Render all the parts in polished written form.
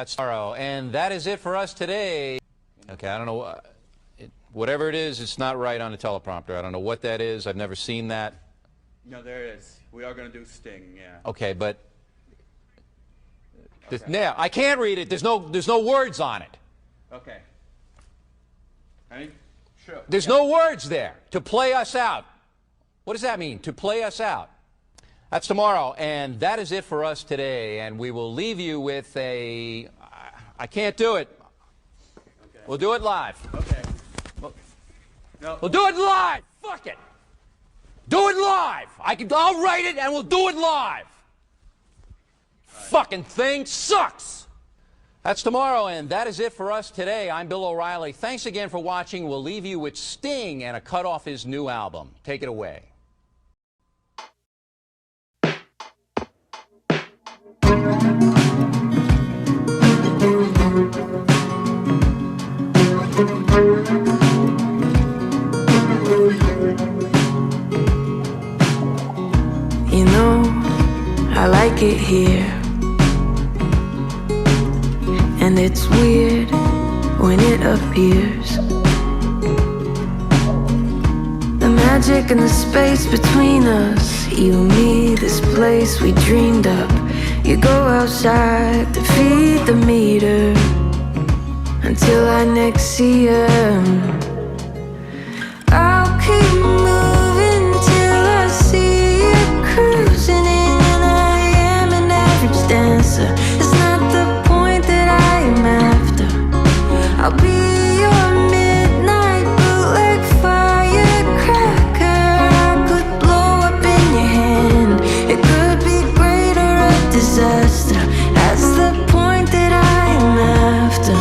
That's tomorrow, and that is it for us today. Okay, I don't know. Whatever it is, it's not right on the teleprompter. I don't know what that is. I've never seen that. No, there it is. We are going to do Sting, yeah. Okay, but Okay. now I can't read it. There's no words on it. Okay. Ready? Sure. There's no words there. To play us out. What does that mean? To play us out. That's tomorrow, and that is it for us today. And we will leave you with a. I can't do it. Okay. We'll do it live. Okay. No. We'll do it live. Fuck it. Do it live. I'll write it, and we'll do it live. Fucking thing sucks. That's tomorrow, and that is it for us today. I'm Bill O'Reilly. Thanks again for watching. We'll leave you with Sting and a cut off his new album. Take it away. You know, I like it here, and it's weird when it appears. The magic and the space between us, you and me, this place we dreamed up. You go outside to feed the meter until I next see you. I'll keep moving till I see you cruising in, and I am an average dancer. It's not the point that I am after. I'll be your midnight bootleg firecracker. I could blow up in your hand. It could be great or a disaster. That's the point that I am after.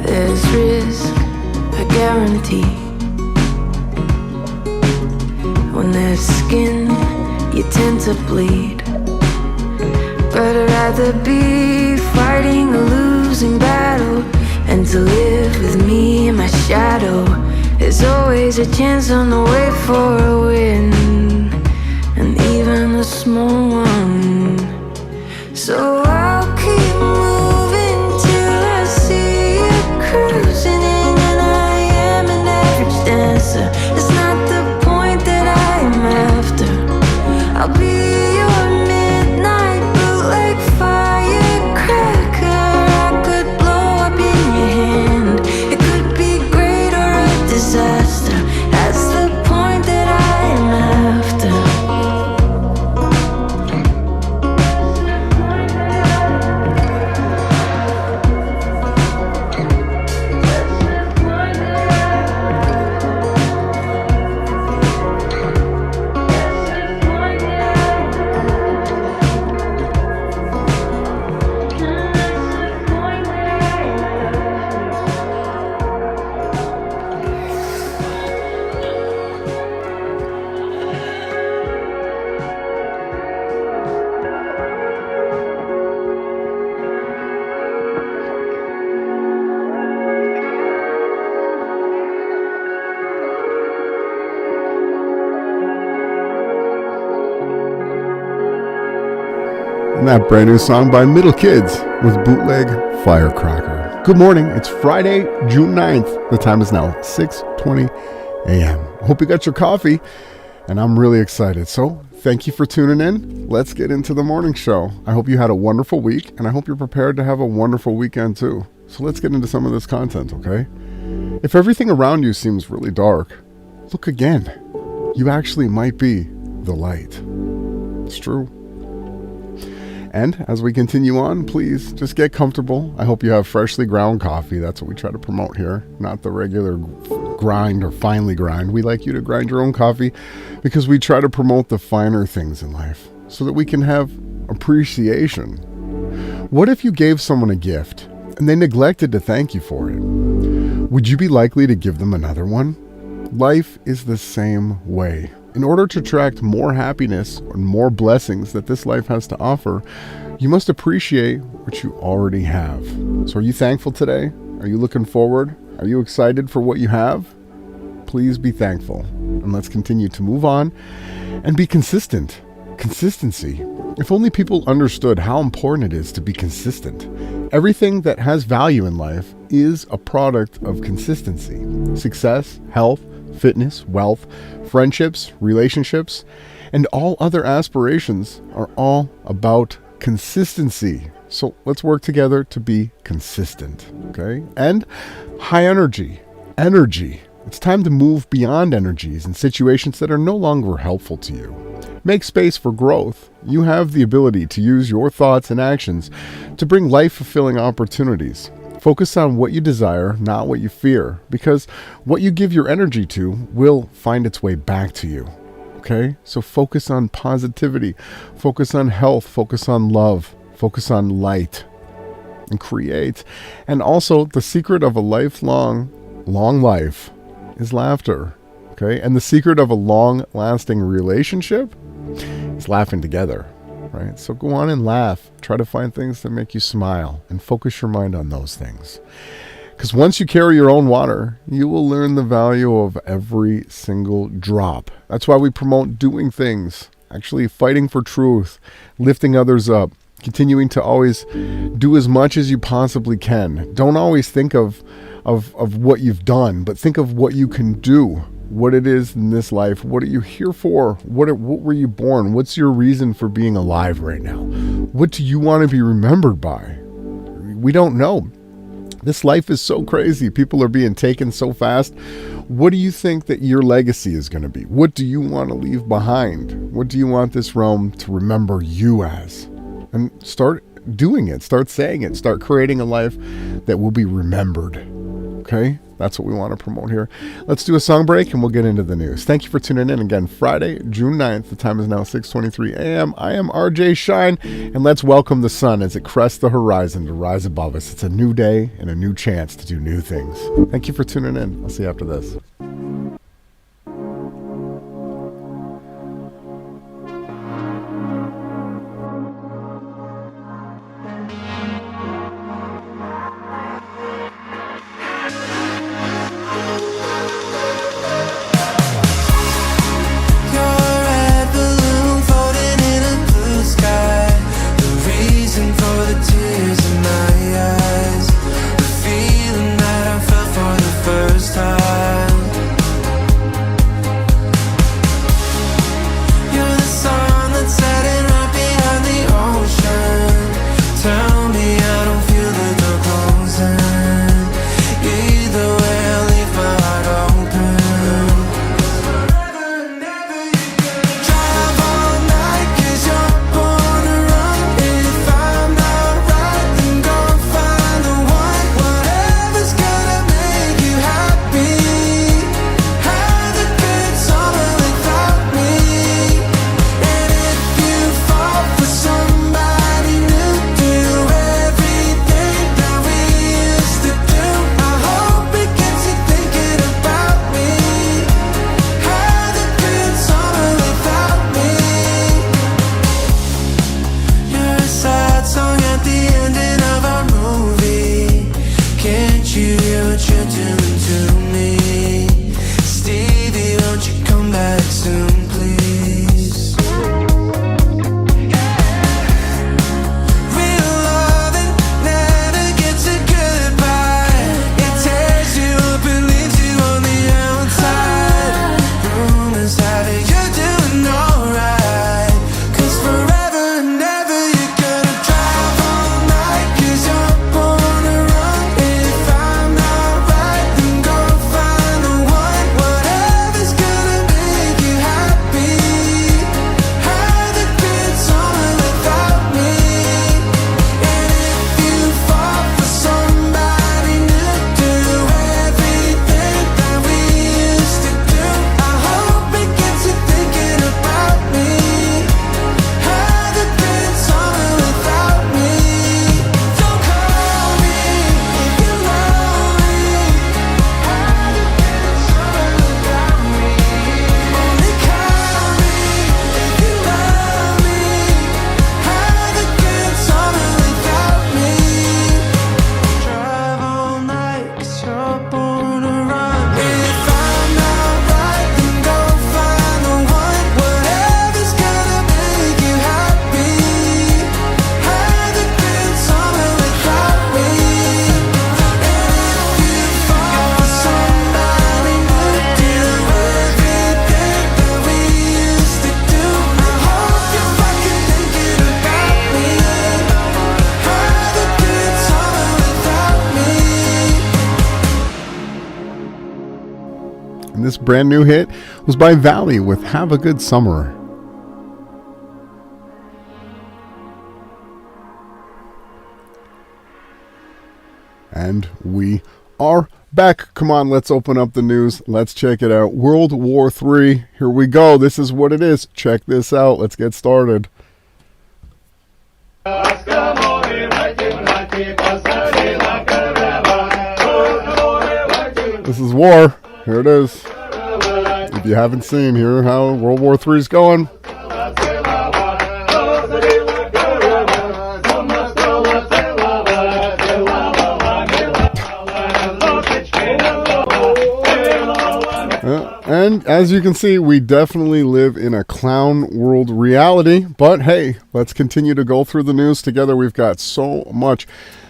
There's risk, I guarantee. When there's skin, you tend to bleed. But I'd rather be fighting a losing battle and to live with me in my shadow. There's always a chance on the way for a win, and even a small one. So I'll keep moving till I see you cruising in, and I am an average dancer. It's not the point that I am after. I'll be your midnight bootleg firecracker. I could blow up in your hand. It could be great or a disaster. That's the point that I am after. And that brand new song by Middle Kids with Bootleg Firecracker. Good morning. It's Friday, June 9th. The time is now 6:20 a.m. Hope you got your coffee, and I'm really excited. So thank you for tuning in. Let's get into the morning show. I hope you had a wonderful week, and I hope you're prepared to have a wonderful weekend too. So let's get into some of this content, okay? If everything around you seems really dark, look again. You actually might be the light. It's true. And as we continue on, please just get comfortable. I hope you have freshly ground coffee. That's what we try to promote here, not the regular grind or finely grind. We like you to grind your own coffee because we try to promote the finer things in life so that we can have appreciation. What if you gave someone a gift and they neglected to thank you for it? Would you be likely to give them another one? Life is the same way. In order to attract more happiness and more blessings that this life has to offer, you must appreciate what you already have. So are you thankful today? Are you looking forward? Are you excited for what you have? Please be thankful. And let's continue to move on and be consistent. Consistency. If only people understood how important it is to be consistent. Everything that has value in life is a product of consistency. Success, health, fitness, wealth, friendships, relationships, and all other aspirations are all about consistency. So let's work together to be consistent, okay? And high energy. Energy. It's time to move beyond energies and situations that are no longer helpful to you. Make space for growth. You have the ability to use your thoughts and actions to bring life-fulfilling opportunities. Focus on what you desire, not what you fear, because what you give your energy to will find its way back to you. Okay? So focus on positivity, focus on health, focus on love, focus on light, and create. And also, the secret of a long life is laughter. Okay? And the secret of a long-lasting relationship is laughing together. Right? So go on and laugh. Try to find things that make you smile and focus your mind on those things. Because once you carry your own water, you will learn the value of every single drop. That's why we promote doing things, actually fighting for truth, lifting others up, continuing to always do as much as you possibly can. Don't always think of what you've done, but think of what you can do. What it is in this life. What are you here for? What were you born? What's your reason for being alive right now? What do you want to be remembered by? We don't know. This life is so crazy. People are being taken so fast. What do you think that your legacy is going to be? What do you want to leave behind? What do you want this realm to remember you as? And start doing it. Start saying it. Start creating a life that will be remembered. Okay? That's what we want to promote here. Let's do a song break and we'll get into the news. Thank you for tuning in again. Friday, June 9th. The time is now 6:23 a.m. I am RJ Shine, and let's welcome the sun as it crests the horizon to rise above us. It's a new day and a new chance to do new things. Thank you for tuning in. I'll see you after this. Tears in my eyes, the feeling that I felt for the first time. this brand new hit was by Valley with Have a Good Summer. And we are back. Come on, let's open up the news. Let's check it out. World War III. Here we go. This is what it is. Check this out. Let's get started. This is war. Here it is. If you haven't seen, here how World War III is going. And as you can see, we definitely live in a clown world reality. But hey, let's continue to go through the news together. We've got so much.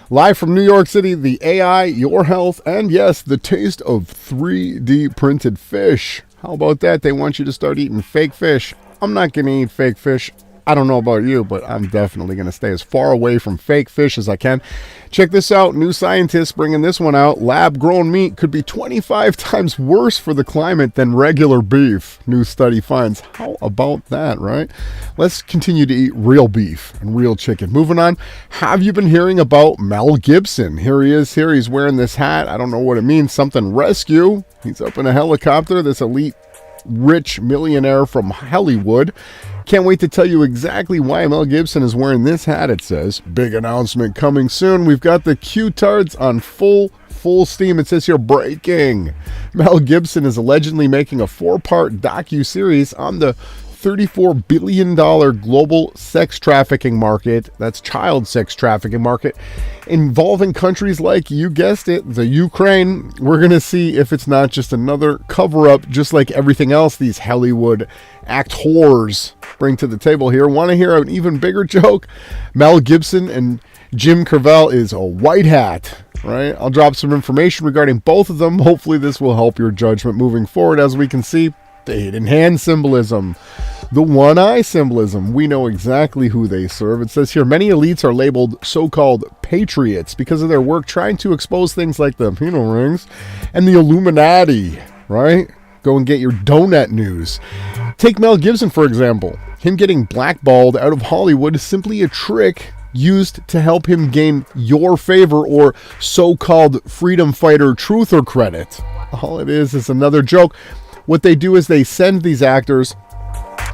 Live from New York City, the AI, your health, and yes, the taste of 3D printed fish. How about that? They want you to start eating fake fish. I'm not going to eat fake fish. I don't know about you, but I'm definitely going to stay as far away from fake fish as I can. Check this out. New scientists bringing this one out. Lab-grown meat could be 25 times worse for the climate than regular beef. New study finds. How about that, right? Let's continue to eat real beef and real chicken. Moving on. Have you been hearing about Mel Gibson? Here he is. Here he's wearing this hat. I don't know what it means. Something rescue. He's up in a helicopter. This elite rich millionaire from Hollywood. Can't wait to tell you exactly why Mel Gibson is wearing this hat. It says, big announcement coming soon. We've got the Q-tards on full steam. It says here, breaking. Mel Gibson is allegedly making a 4-part docu-series on the $34 billion global sex trafficking market, that's child sex trafficking market, involving countries like, you guessed it, the Ukraine. We're going to see if it's not just another cover-up, just like everything else these Hollywood actors bring to the table here. Want to hear an even bigger joke? Mel Gibson and Jim Cavell is a white hat, right? I'll drop some information regarding both of them. Hopefully this will help your judgment moving forward. As we can see, the hidden hand symbolism, the one eye symbolism. We know exactly who they serve. It says here, many elites are labeled so-called patriots because of their work trying to expose things like the penal rings and the Illuminati, right? Go and get your donut news. Take Mel Gibson, for example. Him getting blackballed out of Hollywood is simply a trick used to help him gain your favor or so-called freedom fighter truther credit. All it is another joke. What they do is they send these actors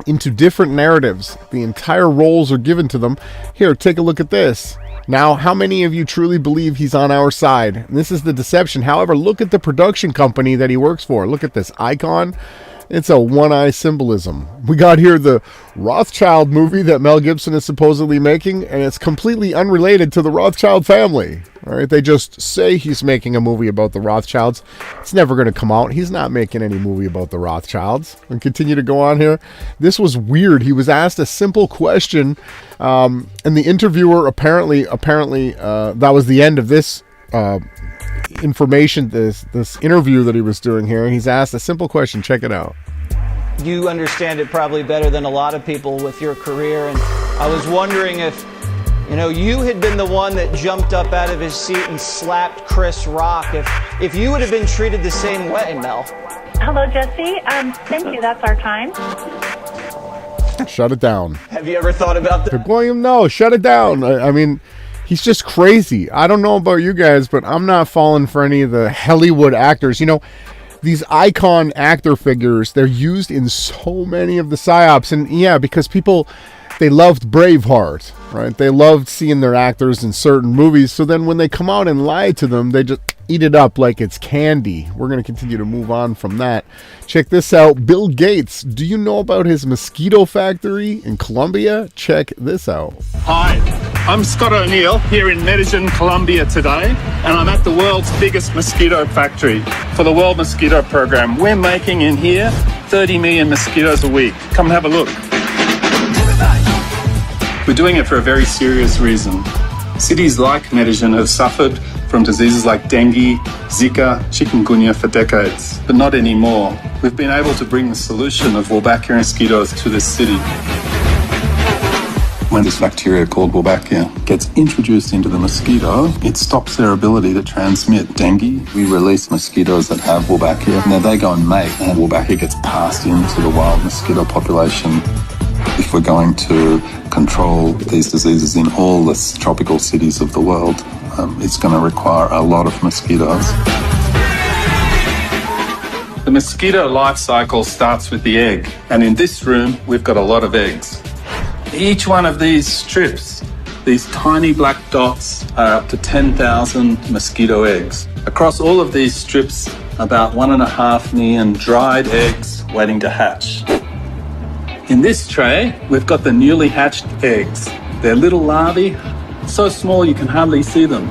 into different narratives. The entire roles are given to them. Here, take a look at this. Now, how many of you truly believe he's on our side? And this is the deception. However, look at the production company that he works for. Look at this icon. It's a one-eye symbolism. We got here the Rothschild movie that Mel Gibson is supposedly making, and it's completely unrelated to the Rothschild family. All right, they just say he's making a movie about the Rothschilds. It's never going to come out. He's not making any movie about the Rothschilds. And continue to go on here. This was weird. He was asked a simple question, and the interviewer apparently that was the end of this information, this interview that he was doing here. He's asked a simple question. Check it out. You understand it probably better than a lot of people with your career, and I was wondering if you had been the one that jumped up out of his seat and slapped Chris Rock, if you would have been treated the same way, Mel. Hello, Jesse. Thank you. That's our time. Shut it down. Have you ever thought about that? William, no, shut it down. I mean, he's just crazy. I don't know about you guys, but I'm not falling for any of the Hollywood actors. These icon actor figures, they're used in so many of the psyops. And yeah, because people, they loved Braveheart, right? They loved seeing their actors in certain movies. So then when they come out and lie to them, they just eat it up like it's candy. We're going to continue to move on from that. Check this out. Bill Gates. Do you know about his mosquito factory in Colombia? Check this out. Hi, I'm Scott O'Neill here in Medellin, Colombia today, and I'm at the world's biggest mosquito factory for the World Mosquito Program. We're making in here 30 million mosquitoes a week. Come and have a look. We're doing it for a very serious reason. Cities like Medellin have suffered from diseases like dengue, Zika, chikungunya for decades, but not anymore. We've been able to bring the solution of Wolbachia mosquitoes to this city. When this bacteria called Wolbachia gets introduced into the mosquito, it stops their ability to transmit dengue. We release mosquitoes that have Wolbachia. Now they go and mate, and Wolbachia gets passed into the wild mosquito population. If we're going to control these diseases in all the tropical cities of the world, it's going to require a lot of mosquitoes. The mosquito life cycle starts with the egg, and in this room we've got a lot of eggs. Each one of these strips, these tiny black dots, are up to 10,000 mosquito eggs. Across all of these strips, about 1.5 million dried eggs waiting to hatch. In this tray, we've got the newly hatched eggs. They're little larvae, so small you can hardly see them.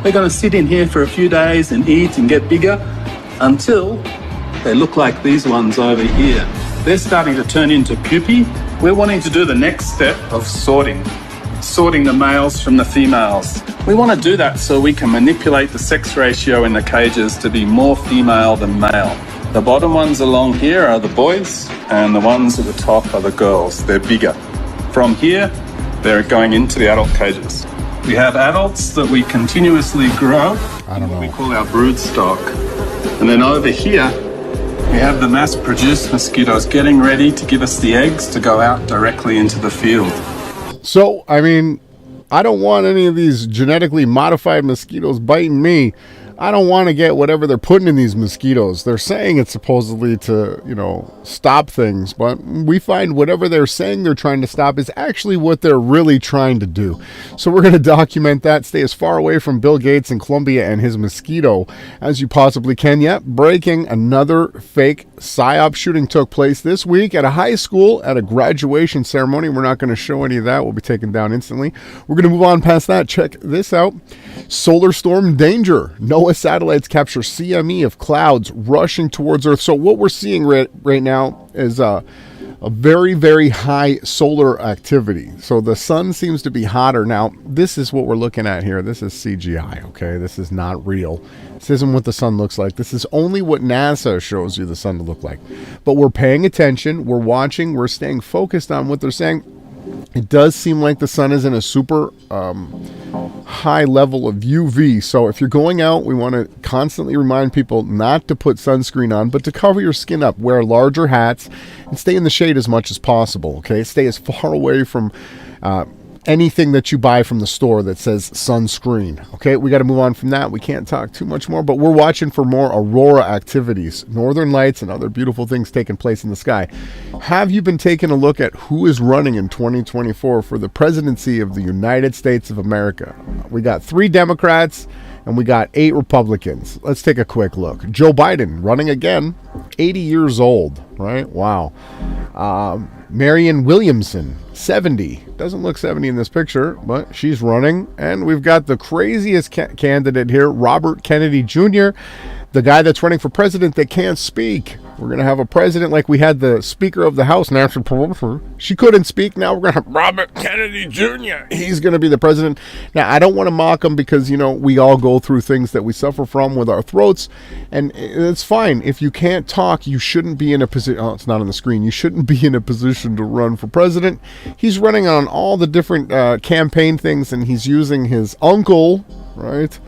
They're going to sit in here for a few days and eat and get bigger until they look like these ones over here. They're starting to turn into pupae. We're wanting to do the next step of sorting the males from the females. We want to do that so we can manipulate the sex ratio in the cages to be more female than male. The bottom ones along here are the boys, and the ones at the top are the girls. They're bigger. From here, they're going into the adult cages. We have adults that we continuously grow, what we call our brood stock. And then over here, we have the mass-produced mosquitoes getting ready to give us the eggs to go out directly into the field. So, I mean, I don't want any of these genetically modified mosquitoes biting me. I don't want to get whatever they're putting in these mosquitoes. They're saying it's supposedly to, stop things, but we find whatever they're saying they're trying to stop is actually what they're really trying to do. So we're going to document that, stay as far away from Bill Gates in Colombia and his mosquito as you possibly can. Yep, breaking, another fake PSYOP shooting took place this week at a high school at a graduation ceremony. We're not going to show any of that. We'll be taken down instantly. We're going to move on past that. Check this out. Solar storm danger. NOAA satellites capture CME of clouds rushing towards Earth. So what we're seeing right now is a very, very high solar activity. So the sun seems to be hotter. Now, this is what we're looking at here. This is CGI, okay? This is not real. This isn't what the sun looks like. This is only what NASA shows you the sun to look like. But we're paying attention. We're watching. We're staying focused on what they're saying. It does seem like the sun is in a super high level of UV. So if you're going out, we want to constantly remind people not to put sunscreen on, but to cover your skin up. Wear larger hats and stay in the shade as much as possible. Okay, stay as far away from anything that you buy from the store that says sunscreen. Okay, we got to move on from that. We can't talk too much more, but we're watching for more aurora activities, northern lights, and other beautiful things taking place in the sky. Have you been taking a look at who is running in 2024 for the presidency of the United States of America? We got 3 Democrats and we got 8 Republicans. Let's take a quick look. Joe Biden running again, 80 years old, right? Wow. Marianne Williamson, 70. Doesn't look 70 in this picture, but she's running. And we've got the craziest candidate here, Robert Kennedy Jr., the guy that's running for president that can't speak. We're going to have a president like we had the Speaker of the House, Nancy Pelosi. She couldn't speak. Now we're going to have Robert Kennedy Jr. He's going to be the president. Now, I don't want to mock him because, we all go through things that we suffer from with our throats. And it's fine. If you can't talk, you shouldn't be in a position. Oh, it's not on the screen. You shouldn't be in a position to run for president. He's running on all the different campaign things, and he's using his uncle, right,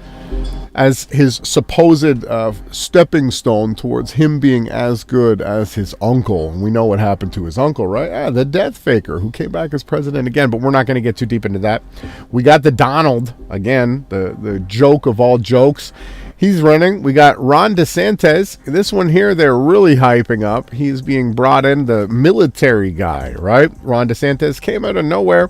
as his supposed stepping stone towards him being as good as his uncle. And we know what happened to his uncle, right? The death faker who came back as president again, but we're not going to get too deep into that. We got the Donald, again, the joke of all jokes. He's running. We got Ron DeSantis. This one here, they're really hyping up. He's being brought in, the military guy, right? Ron DeSantis came out of nowhere.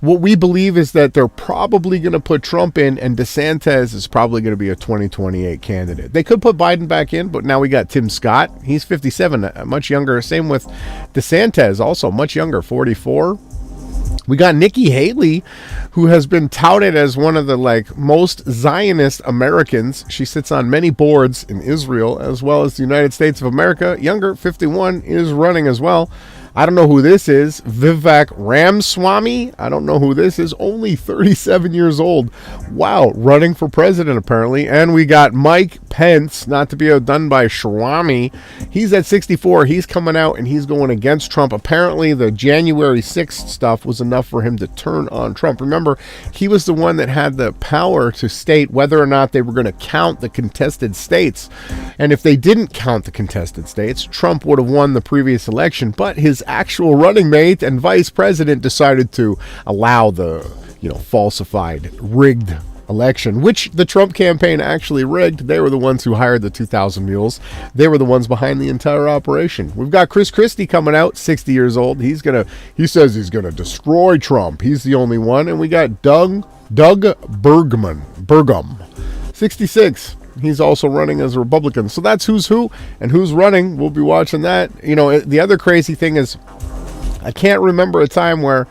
What we believe is that they're probably going to put Trump in, and DeSantis is probably going to be a 2028 candidate. They could put Biden back in, but now we got Tim Scott. He's 57, much younger. Same with DeSantis, also much younger, 44. We got Nikki Haley, who has been touted as one of the most Zionist Americans. She sits on many boards in Israel as well as the United States of America. Younger, 51, is running as well. I don't know who this is. Vivek Ramaswamy. I don't know who this is. Only 37 years old. Wow, running for president apparently. And we got Mike Pence, not to be outdone by Swami. He's at 64. He's coming out and he's going against Trump. Apparently the January 6th stuff was enough for him to turn on Trump. Remember, he was the one that had the power to state whether or not they were going to count the contested states. And if they didn't count the contested states, Trump would have won the previous election. But his actual running mate and vice president decided to allow the, falsified, rigged election, which the Trump campaign actually rigged. They were the ones who hired the 2,000 mules. They were the ones behind the entire operation. We've got Chris Christie coming out, 60 years old. He says he's gonna destroy Trump. He's the only one. And we got Doug Burgum, 66. He's also running as a Republican. So that's who's who and who's running. We'll be watching that. The other crazy thing is I can't remember a time where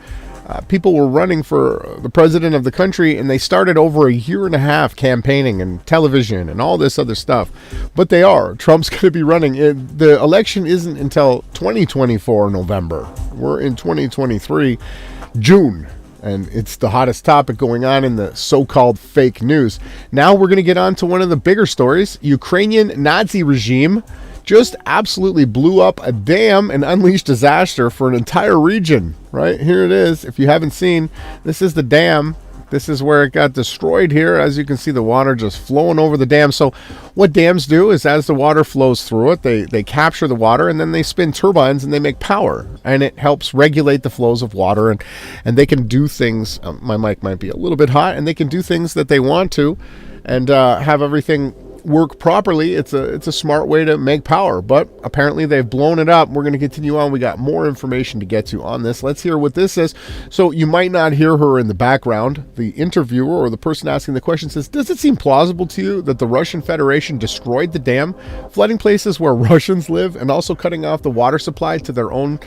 people were running for the president of the country and they started over a year and a half campaigning and television and all this other stuff. But they are. Trump's going to be running. The election isn't until 2024 November. We're in 2023 June. And it's the hottest topic going on in the so-called fake news. Now we're going to get on to one of the bigger stories. Ukrainian Nazi regime just absolutely blew up a dam and unleashed disaster for an entire region. Right? Here it is. If you haven't seen, this is the dam. This is where it got destroyed here. As you can see, the water just flowing over the dam. So what dams do is as the water flows through it, they capture the water and then they spin turbines and they make power. And it helps regulate the flows of water. And they can do things, my mic might be a little bit hot, and they can do things that they want to and have everything work properly. It's a smart way to make power, but apparently they've blown it up. We're going to continue on. We got more information to get to on this. Let's hear what this is. So you might not hear her in the background. The interviewer or the person asking the question says, does it seem plausible to you that the Russian Federation destroyed the dam, flooding places where Russians live and also cutting off the water supply to their own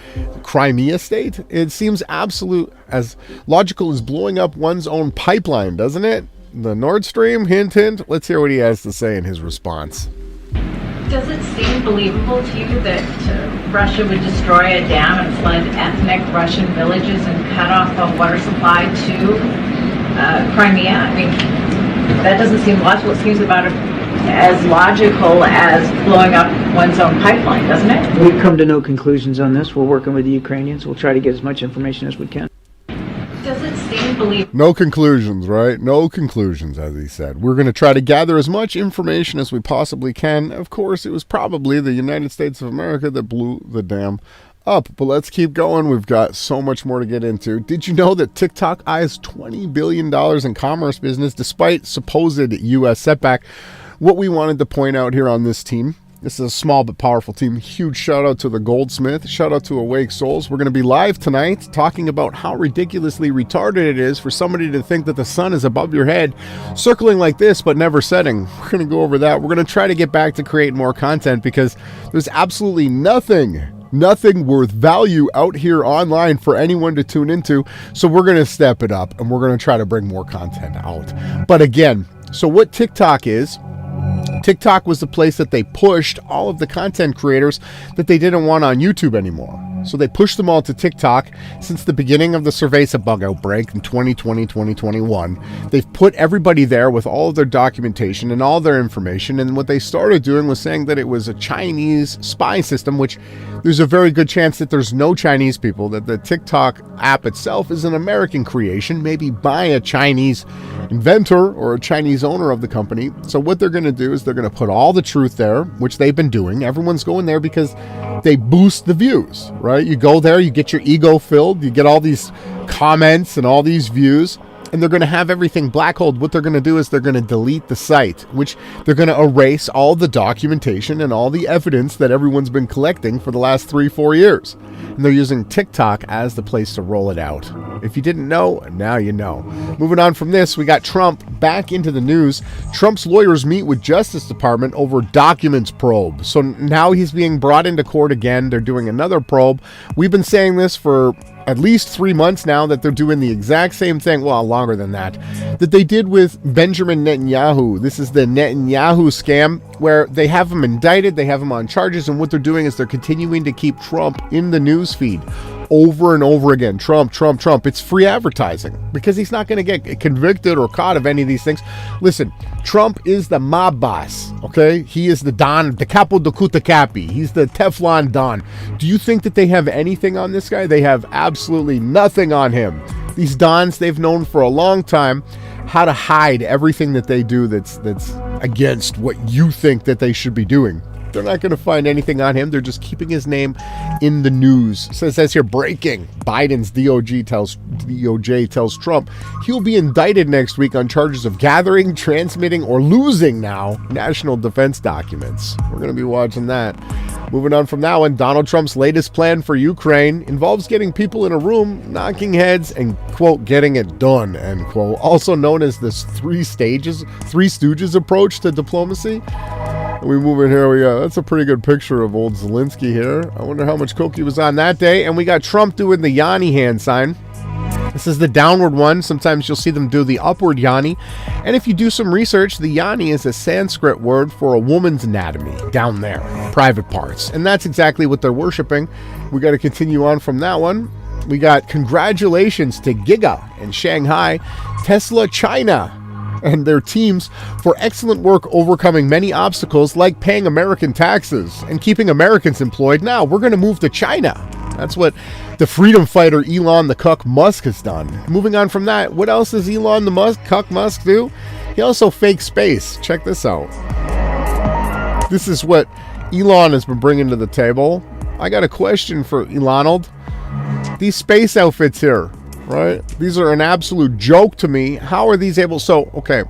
Crimea state? It seems absolute as logical as blowing up one's own pipeline, doesn't it? The Nord Stream, hint, hint. Let's hear what he has to say in his response. Does it seem believable to you that Russia would destroy a dam and flood ethnic Russian villages and cut off the water supply to Crimea? I mean, that doesn't seem logical. It seems about as logical as blowing up one's own pipeline, doesn't it? We've come to no conclusions on this. We're working with the Ukrainians. We'll try to get as much information as we can. Does it seem believable? No conclusions, right? No conclusions, as he said. We're going to try to gather as much information as we possibly can. Of course, it was probably the United States of America that blew the dam up. But let's keep going. We've got so much more to get into. Did you know that TikTok eyes $20 billion in commerce business despite supposed U.S. setback? What we wanted to point out here on this team. This is a small but powerful team. Huge shout out to the Goldsmith. Shout out to Awake Souls. We're going to be live tonight talking about how ridiculously retarded it is for somebody to think that the sun is above your head, circling like this but never setting. We're going to go over that. We're going to try to get back to create more content because there's absolutely nothing worth value out here online for anyone to tune into. So we're going to step it up and we're going to try to bring more content out. But again, so what TikTok is, TikTok was the place that they pushed all of the content creators that they didn't want on YouTube anymore. So they pushed them all to TikTok since the beginning of the Cerveza bug outbreak in 2020, 2021. They've put everybody there with all of their documentation and all their information. And what they started doing was saying that it was a Chinese spy system, which there's a very good chance that there's no Chinese people, that the TikTok app itself is an American creation, maybe by a Chinese inventor or a Chinese owner of the company. So what they're going to do is they're going to put all the truth there, which they've been doing. Everyone's going there because they boost the views, right? You go there, you get your ego filled, you get all these comments and all these views, and they're going to have everything black-holed. What they're going to do is they're going to delete the site, which they're going to erase all the documentation and all the evidence that everyone's been collecting for the last 3-4 years. And they're using TikTok as the place to roll it out. If you didn't know, now you know. Moving on from this, we got Trump back into the news. Trump's lawyers meet with Justice Department over documents probe. So now he's being brought into court again. They're doing another probe. We've been saying this for at least 3 months now that they're doing the exact same thing, well, longer than that they did with Benjamin Netanyahu. This is the Netanyahu scam, where they have him indicted, they have him on charges, and what they're doing is they're continuing to keep Trump in the news feed over and over again. Trump, Trump, Trump. It's free advertising because he's not going to get convicted or caught of any of these things. Listen, Trump is the mob boss, okay? He is the Don, the Capo de Cutacapi. He's the Teflon Don. Do you think that they have anything on this guy? They have absolutely nothing on him. These Dons, they've known for a long time how to hide everything that they do that's against what you think that they should be doing. They're not going to find anything on him. They're just keeping his name in the news. So it says here, breaking. Biden's DOJ tells Trump he'll be indicted next week on charges of gathering, transmitting, or losing now national defense documents. We're going to be watching that. Moving on from that one, Donald Trump's latest plan for Ukraine involves getting people in a room, knocking heads, and, quote, getting it done, end quote. Also known as this three stooges approach to diplomacy. We move in here, that's a pretty good picture of old Zelensky here. I wonder how much coke he was on that day. And we got Trump doing the Yanni hand sign. This is the downward one. Sometimes you'll see them do the upward Yanni. And if you do some research, the Yanni is a Sanskrit word for a woman's anatomy, down there, private parts. And that's exactly what they're worshiping. We got to continue on from that one. We got congratulations to Giga in Shanghai, Tesla China, and their teams for excellent work overcoming many obstacles like paying American taxes and keeping Americans employed. Now we're going to move to China. That's what the freedom fighter Elon the Cuck Musk has done. Moving on from that, what else does Elon the Cuck Musk do? He also fakes space. Check this out. This is what Elon has been bringing to the table. I got a question for Elonald. These space outfits here, right? These are an absolute joke to me. How are these able? So, okay,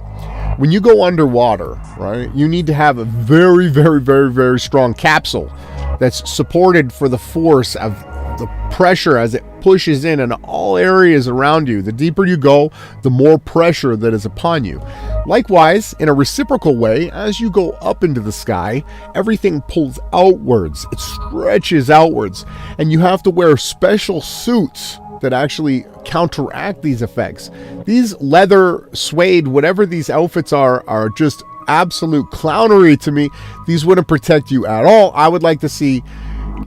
when you go underwater, right, you need to have a very, very, very, very strong capsule that's supported for the force of the pressure as it pushes in all areas around you. The deeper you go, the more pressure that is upon you. Likewise, in a reciprocal way, as you go up into the sky, everything pulls outwards. It stretches outwards. And you have to wear special suits that actually counteract these effects. These leather, suede, whatever these outfits are just absolute clownery to me. These wouldn't protect you at all. I would like to see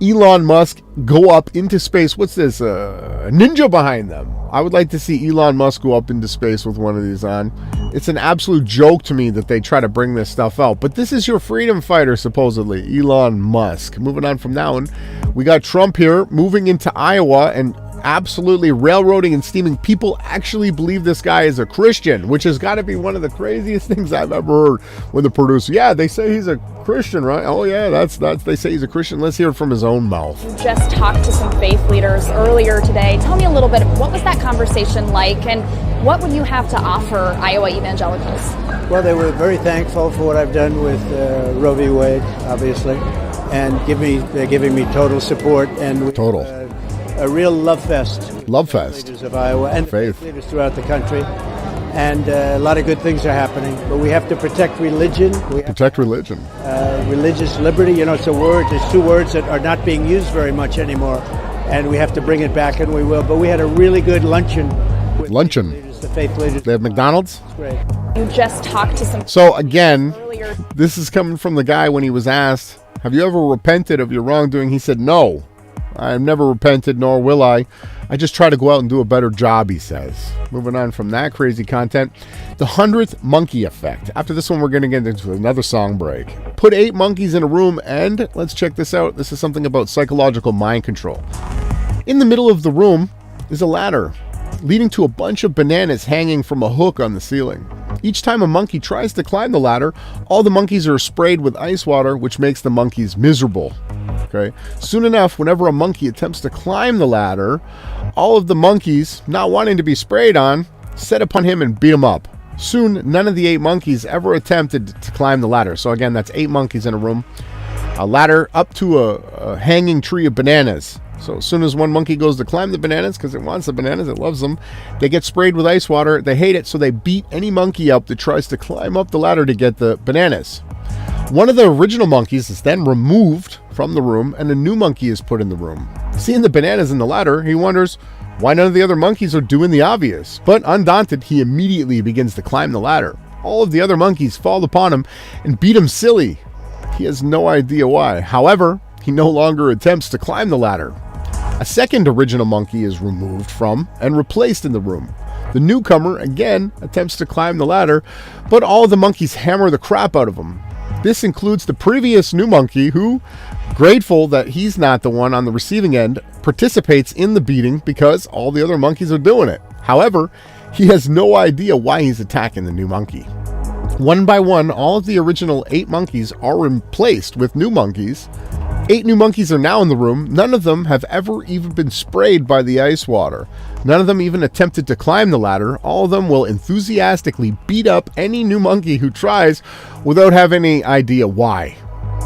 Elon Musk go up into space. What's this? A ninja behind them. I would like to see Elon Musk go up into space with one of these on. It's an absolute joke to me that they try to bring this stuff out. But this is your freedom fighter, supposedly, Elon Musk. Moving on from that one, we got Trump here moving into Iowa and absolutely railroading and steaming. People actually believe this guy is a Christian, which has got to be one of the craziest things I've ever heard. When the producer, yeah, they say he's a Christian, right? Oh yeah, that's they say he's a Christian. Let's hear it from his own mouth. You just talked to some faith leaders earlier today. Tell me a little bit, what was that conversation like, and what would you have to offer Iowa evangelicals? Well, they were very thankful for what I've done with Roe v. Wade, obviously, and they're giving me total support and total. A real love fest. Love fest. Leaders of Iowa and faith leaders throughout the country. And a lot of good things are happening. But we have to protect religion. Religious liberty. You know, it's a word. There's two words that are not being used very much anymore. And we have to bring it back, and we will. But we had a really good luncheon. With the faith leaders. They have McDonald's? It's great. You just talked to some... So again, this is coming from the guy when he was asked, have you ever repented of your wrongdoing? He said, no. I have never repented, nor will I. I just try to go out and do a better job, he says. Moving on from that crazy content, the 100th monkey effect. After this one, we're going to get into another song break. Put 8 monkeys in a room, and let's check this out. This is something about psychological mind control. In the middle of the room is a ladder leading to a bunch of bananas hanging from a hook on the ceiling. Each time a monkey tries to climb the ladder, all the monkeys are sprayed with ice water, which makes the monkeys miserable. Okay. Soon enough, whenever a monkey attempts to climb the ladder, all of the monkeys, not wanting to be sprayed on, set upon him and beat him up. Soon, none of the 8 monkeys ever attempted to climb the ladder. So again, that's 8 monkeys in a room. A ladder up to a hanging tree of bananas. So as soon as one monkey goes to climb the bananas, because it wants the bananas, it loves them, they get sprayed with ice water. They hate it, so they beat any monkey up that tries to climb up the ladder to get the bananas. One of the original monkeys is then removed from the room, and a new monkey is put in the room. Seeing the bananas in the ladder, he wonders, why none of the other monkeys are doing the obvious. But undaunted, he immediately begins to climb the ladder. All of the other monkeys fall upon him and beat him silly. He has no idea why. However, he no longer attempts to climb the ladder. A second original monkey is removed from and replaced in the room. The newcomer again attempts to climb the ladder, but all of the monkeys hammer the crap out of him. This includes the previous new monkey who, grateful that he's not the one on the receiving end, participates in the beating because all the other monkeys are doing it. However, he has no idea why he's attacking the new monkey. One by one, all of the original 8 monkeys are replaced with new monkeys. 8 new monkeys are now in the room. None of them have ever even been sprayed by the ice water. None of them even attempted to climb the ladder. All of them will enthusiastically beat up any new monkey who tries without having any idea why.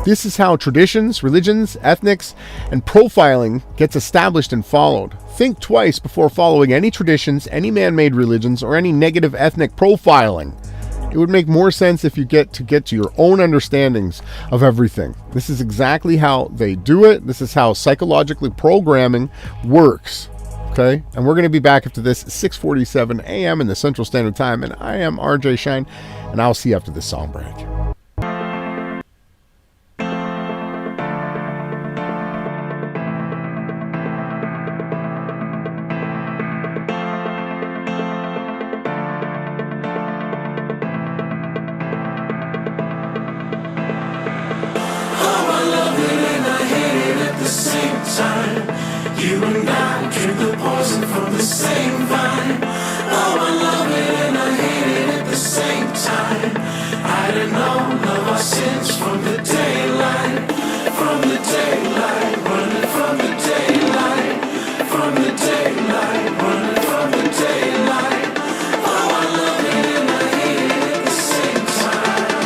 This is how traditions, religions, ethnics, and profiling gets established and followed. Think twice before following any traditions, any man-made religions, or any negative ethnic profiling. It would make more sense if you get to your own understandings of everything. This is exactly how they do it. This is how psychologically programming works. Okay? And we're going to be back after this 6:47 a.m. in the Central Standard Time. And I am RJ Shine, and I'll see you after this song break. You and I drink the poison from the same vine. Oh, I love it and I hate it at the same time. I don't know, love our sins from the daylight. From the daylight, running from the daylight. From the daylight, running from the daylight. Oh, I love it and I hate it at the same time.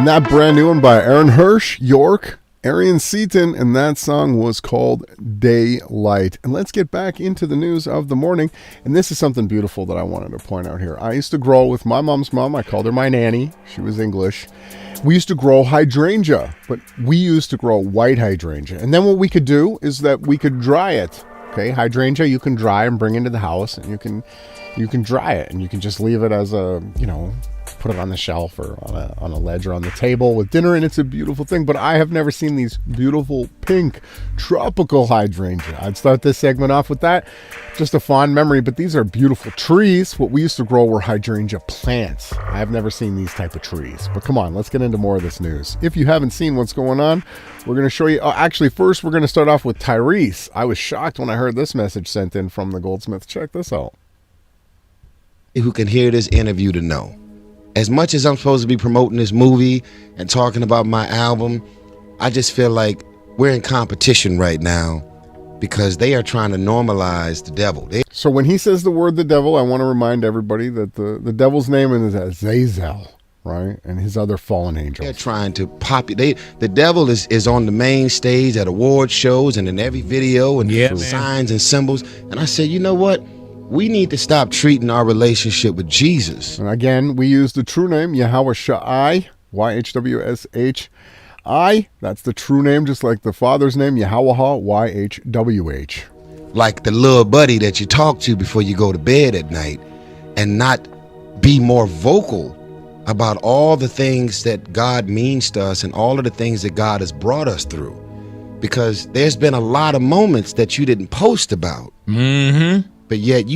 And that brand new one by Aaron Hirsch, York, Arian Seaton, and that song was called Daylight. And let's get back into the news of the morning. And this is something beautiful that I wanted to point out here. I used to grow with my mom's mom. I called her my nanny. She was English. We used to grow hydrangea, but we used to grow white hydrangea. And then what we could do is that we could dry it. Okay, hydrangea you can dry and bring into the house, and you can dry it, and you can just leave it as a, put it on the shelf or on a ledge or on the table with dinner, and it's a beautiful thing. But I have never seen these beautiful pink tropical hydrangea. I'd start this segment off with that. Just a fond memory, but these are beautiful trees. What we used to grow were hydrangea plants. I have never seen these type of trees. But come on, let's get into more of this news. If you haven't seen what's going on, we're going to show you. Actually, first we're going to start off with Tyrese. I was shocked when I heard this message sent in from the Goldsmith. Check this out. Who can hear this interview to know, as much as I'm supposed to be promoting this movie and talking about my album, I just feel like we're in competition right now because they are trying to normalize the devil. So when he says the word the devil, I want to remind everybody that the devil's name is Azazel, right? And his other fallen angels. They're trying to the devil is on the main stage at award shows and in every video and signs and symbols. And I said, you know what? We need to stop treating our relationship with Jesus. And again, we use the true name, Yahweh Shai, YHWSHI. That's the true name, just like the Father's name, Yahweh, YHWH. Like the little buddy that you talk to before you go to bed at night, and not be more vocal about all the things that God means to us and all of the things that God has brought us through. Because there's been a lot of moments that you didn't post about. Mm-hmm. But yet,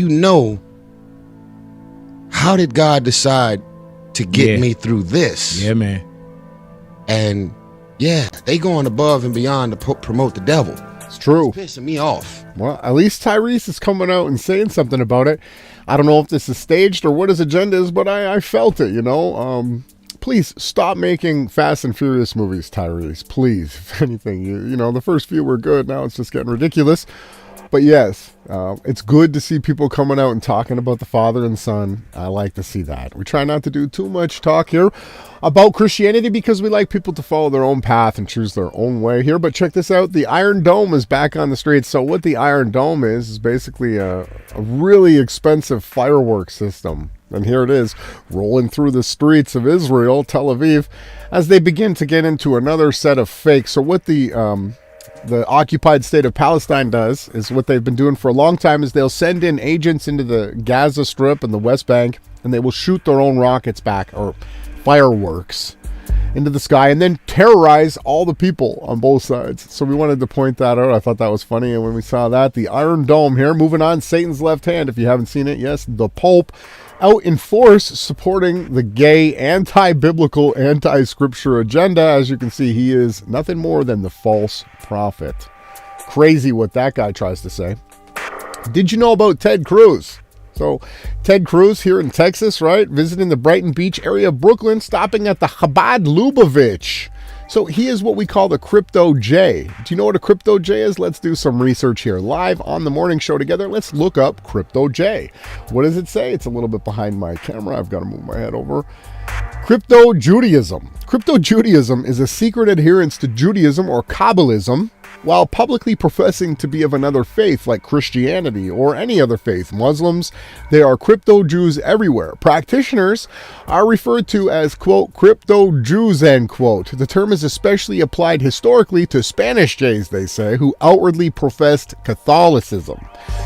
how did God decide to get me through this? Yeah, man. And they going above and beyond to promote the devil. It's true. It's pissing me off. Well, at least Tyrese is coming out and saying something about it. I don't know if this is staged or what his agenda is, but I felt it, Please stop making Fast and Furious movies, Tyrese. Please, if anything. The first few were good. Now it's just getting ridiculous. But yes, it's good to see people coming out and talking about the Father and Son. I like to see that. We try not to do too much talk here about Christianity because we like people to follow their own path and choose their own way here. But check this out. The Iron Dome is back on the streets. So what the Iron Dome is basically a really expensive fireworks system. And here it is, rolling through the streets of Israel, Tel Aviv, as they begin to get into another set of fakes. So what the occupied state of Palestine does is what they've been doing for a long time is they'll send in agents into the Gaza Strip and the West Bank, and they will shoot their own rockets back, or fireworks, into the sky, and then terrorize all the people on both sides. So we wanted to point that out. I thought that was funny. And when we saw that, the Iron Dome here, moving on, Satan's left hand, if you haven't seen it, yes, the Pope out in force supporting the gay, anti-biblical, anti-scripture agenda. As you can see, he is nothing more than the false prophet. Crazy what that guy tries to say. Did you know about Ted Cruz? So Ted Cruz here in Texas, right? Visiting the Brighton Beach area of Brooklyn, stopping at the Chabad Lubavitch. So he is what we call the Crypto J. Do you know what a Crypto J is? Let's do some research here. Live on the morning show together, let's look up Crypto J. What does it say? It's a little bit behind my camera. I've got to move my head over. Crypto Judaism. Crypto Judaism is a secret adherence to Judaism or Kabbalism, while publicly professing to be of another faith like Christianity or any other faith. Muslims, they are crypto Jews everywhere. Practitioners are referred to as, quote, crypto Jews, end quote. The term is especially applied historically to Spanish Jays, they say, who outwardly professed Catholicism.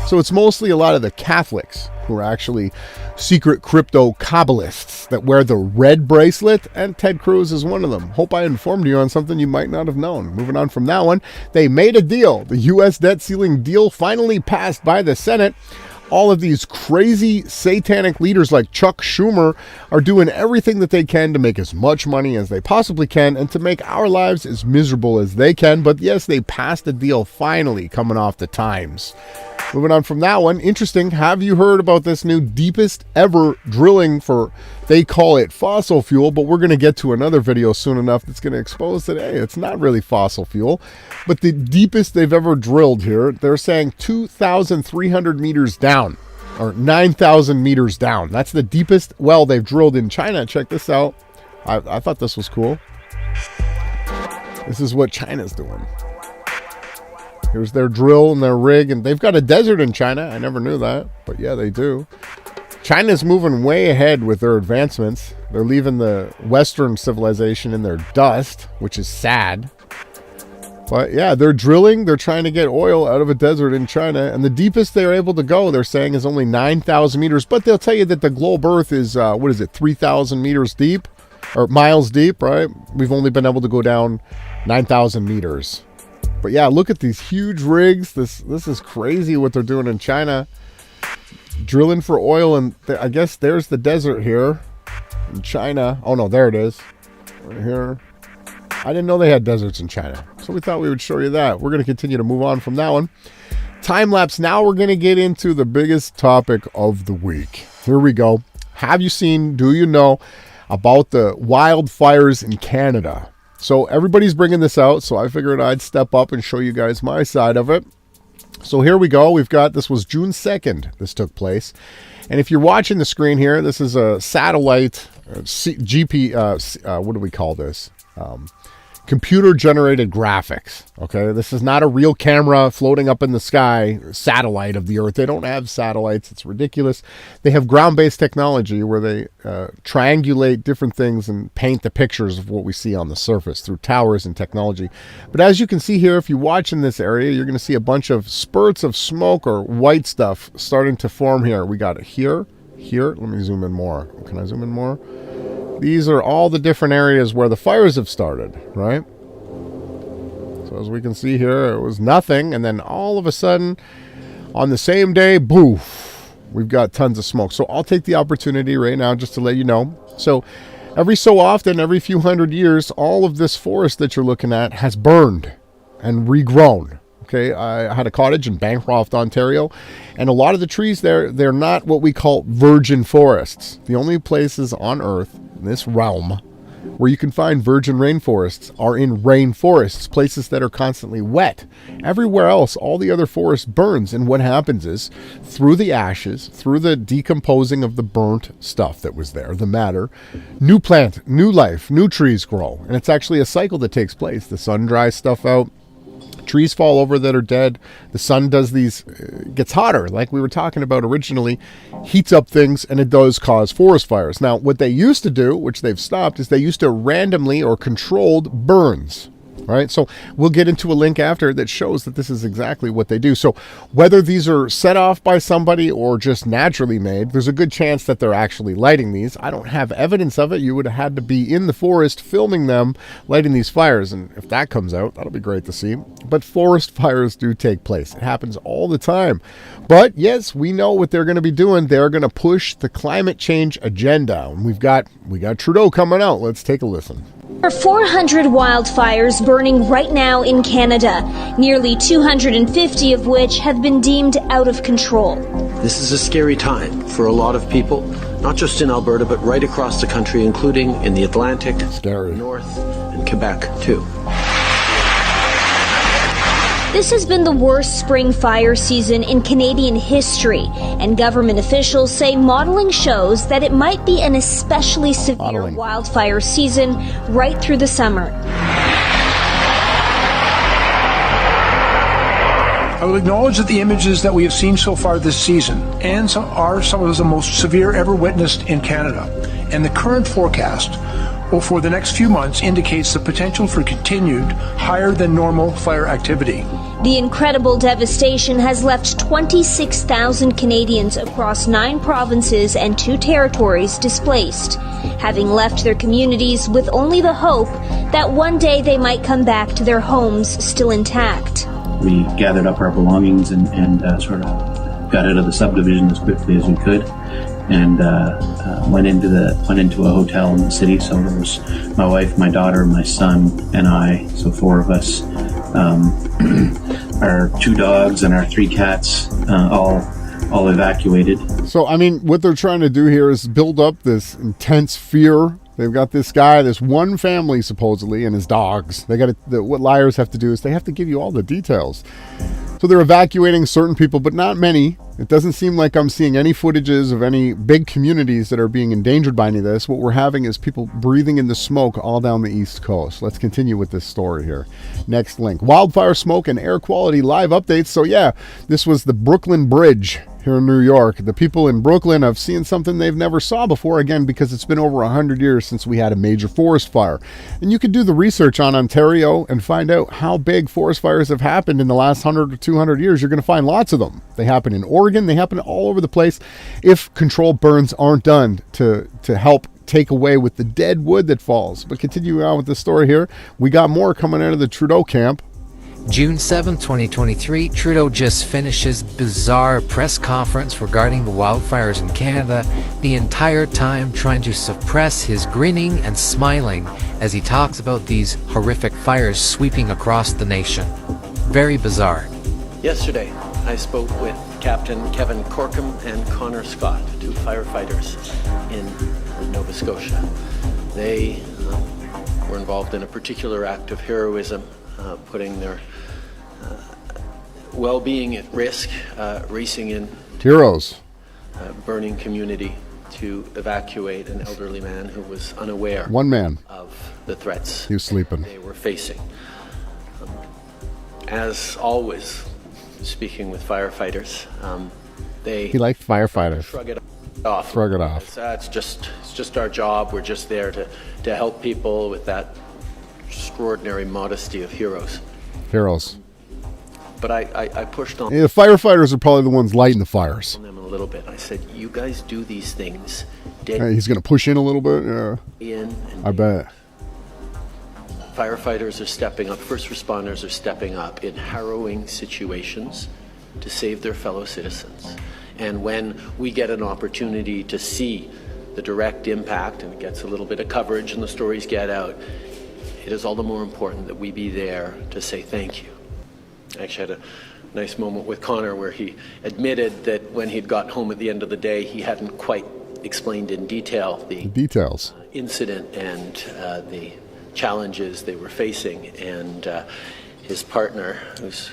So it's mostly a lot of the Catholics who are actually secret crypto Kabbalists that wear the red bracelet, and Ted Cruz is one of them. Hope I informed you on something you might not have known. Moving on from that one, they made a deal. The U.S. debt ceiling deal finally passed by the Senate. All of these crazy satanic leaders like Chuck Schumer are doing everything that they can to make as much money as they possibly can and to make our lives as miserable as they can. But yes, they passed the deal finally, coming off the Times. Moving on from that one, interesting. Have you heard about this new deepest ever drilling for, they call it fossil fuel, but we're going to get to another video soon enough that's going to expose that, hey, it's not really fossil fuel, but the deepest they've ever drilled here, they're saying 2,300 meters down, or 9,000 meters down. That's the deepest well they've drilled in China. Check this out. I thought this was cool. This is what China's doing. Here's their drill and their rig, and they've got a desert in China. I never knew that, but yeah, they do. China's moving way ahead with their advancements. They're leaving the Western civilization in their dust, which is sad. But yeah, they're drilling. They're trying to get oil out of a desert in China, and the deepest they're able to go, they're saying, is only 9,000 meters. But they'll tell you that the globe Earth is, 3,000 meters deep, or miles deep, right? We've only been able to go down 9,000 meters. But yeah, look at these huge rigs. This is crazy what they're doing in China. Drilling for oil, and I guess there's the desert here in China. Oh no, there it is. Right here. I didn't know they had deserts in China, so we thought we would show you that. We're going to continue to move on from that one. Time lapse. Now we're going to get into the biggest topic of the week. Here we go. Have you seen, do you know about the wildfires in Canada? So everybody's bringing this out, so I figured I'd step up and show you guys my side of it. So here we go. We've got, this was June 2nd this took place. And if you're watching the screen here, this is a satellite what do we call this? Computer generated graphics. Okay, this is not a real camera floating up in the sky, satellite of the Earth. They don't have satellites. It's ridiculous. They have ground-based technology where they triangulate different things and paint the pictures of what we see on the surface through towers and technology. But as you can see here, if you watch in this area, you're going to see a bunch of spurts of smoke or white stuff starting to form here. We got it here. Let me zoom in more. Can I zoom in more? These are all the different areas where the fires have started, right? So as we can see here, it was nothing. And then all of a sudden, on the same day, boof, we've got tons of smoke. So I'll take the opportunity right now just to let you know. So every so often, every few hundred years, all of this forest that you're looking at has burned and regrown. Okay, I had a cottage in Bancroft, Ontario, and a lot of the trees there, they're not what we call virgin forests. The only places on Earth, in this realm, where you can find virgin rainforests are in rainforests, places that are constantly wet. Everywhere else, all the other forest burns, and what happens is, through the ashes, through the decomposing of the burnt stuff that was there, the matter, new plant, new life, new trees grow. And it's actually a cycle that takes place. The sun dries stuff out. Trees fall over that are dead. The sun does these, gets hotter, like we were talking about originally, heats up things, and it does cause forest fires. Now, what they used to do, which they've stopped, is they used to randomly or controlled burns. Right, so we'll get into a link after that shows that this is exactly what they do. So whether these are set off by somebody or just naturally made, there's a good chance that they're actually lighting these. I don't have evidence of it. You would have had to be in the forest filming them lighting these fires, and if that comes out, that'll be great to see. But forest fires do take place. It happens all the time. But yes, we know what they're going to be doing. They're going to push the climate change agenda. And we got Trudeau coming out. Let's take a listen. There are 400 wildfires burning right now in Canada, nearly 250 of which have been deemed out of control. This is a scary time for a lot of people, not just in Alberta, but right across the country, including in the Atlantic, North, and Quebec, too. This has been the worst spring fire season in Canadian history, and government officials say modeling shows that it might be an especially severe wildfire season right through the summer. I will acknowledge that the images that we have seen so far this season are some of the most severe ever witnessed in Canada, and the current forecast for the next few months indicates the potential for continued higher than normal fire activity. The incredible devastation has left 26,000 Canadians across 9 provinces and 2 territories displaced, having left their communities with only the hope that one day they might come back to their homes still intact. We gathered up our belongings and sort of got out of the subdivision as quickly as we could, and went into a hotel in the city. So there was my wife, my daughter, my son, and I. So 4 of us. Our 2 dogs and our 3 cats, all evacuated. So I mean, what they're trying to do here is build up this intense fear. They've got this guy, this one family supposedly, and his dogs. They got what liars have to do is they have to give you all the details. So they're evacuating certain people, but not many. It doesn't seem like I'm seeing any footages of any big communities that are being endangered by any of this. What we're having is people breathing in the smoke all down the East Coast. Let's continue with this story here. Next link. Wildfire smoke and air quality live updates. So yeah, this was the Brooklyn Bridge here in New York. The people in Brooklyn have seen something they've never saw before, again, because it's been over 100 years since we had a major forest fire. And you could do the research on Ontario and find out how big forest fires have happened in the last 100 or 200 years. You're going to find lots of them. They happen in Oregon. They happen all over the place if controlled burns aren't done to help take away with the dead wood that falls. But continuing on with the story here, we got more coming out of the Trudeau camp. June 7, 2023, Trudeau just finished his bizarre press conference regarding the wildfires in Canada, the entire time trying to suppress his grinning and smiling as he talks about these horrific fires sweeping across the nation. Very bizarre. Yesterday, I spoke with Captain Kevin Corkum and Connor Scott, two firefighters in Nova Scotia. They were involved in a particular act of heroism, putting their well-being at risk, racing in heroes, burning community to evacuate an elderly man who was unaware of the threats he was sleeping. They were facing. As always, speaking with firefighters, he liked firefighters. Shrug it off. Shrug it off. It's just our job. We're just there to help people with that extraordinary modesty of heroes. But I pushed on the firefighters are probably the ones lighting the fires. Them a little bit. I said, you guys do these things. He's going to push in a little bit. Yeah. I bet. Firefighters are stepping up. First responders are stepping up in harrowing situations to save their fellow citizens. And when we get an opportunity to see the direct impact, and it gets a little bit of coverage and the stories get out, it is all the more important that we be there to say thank you. I actually had a nice moment with Connor where he admitted that when he'd gotten home at the end of the day, he hadn't quite explained in detail the details, incident and the challenges they were facing. And his partner, who's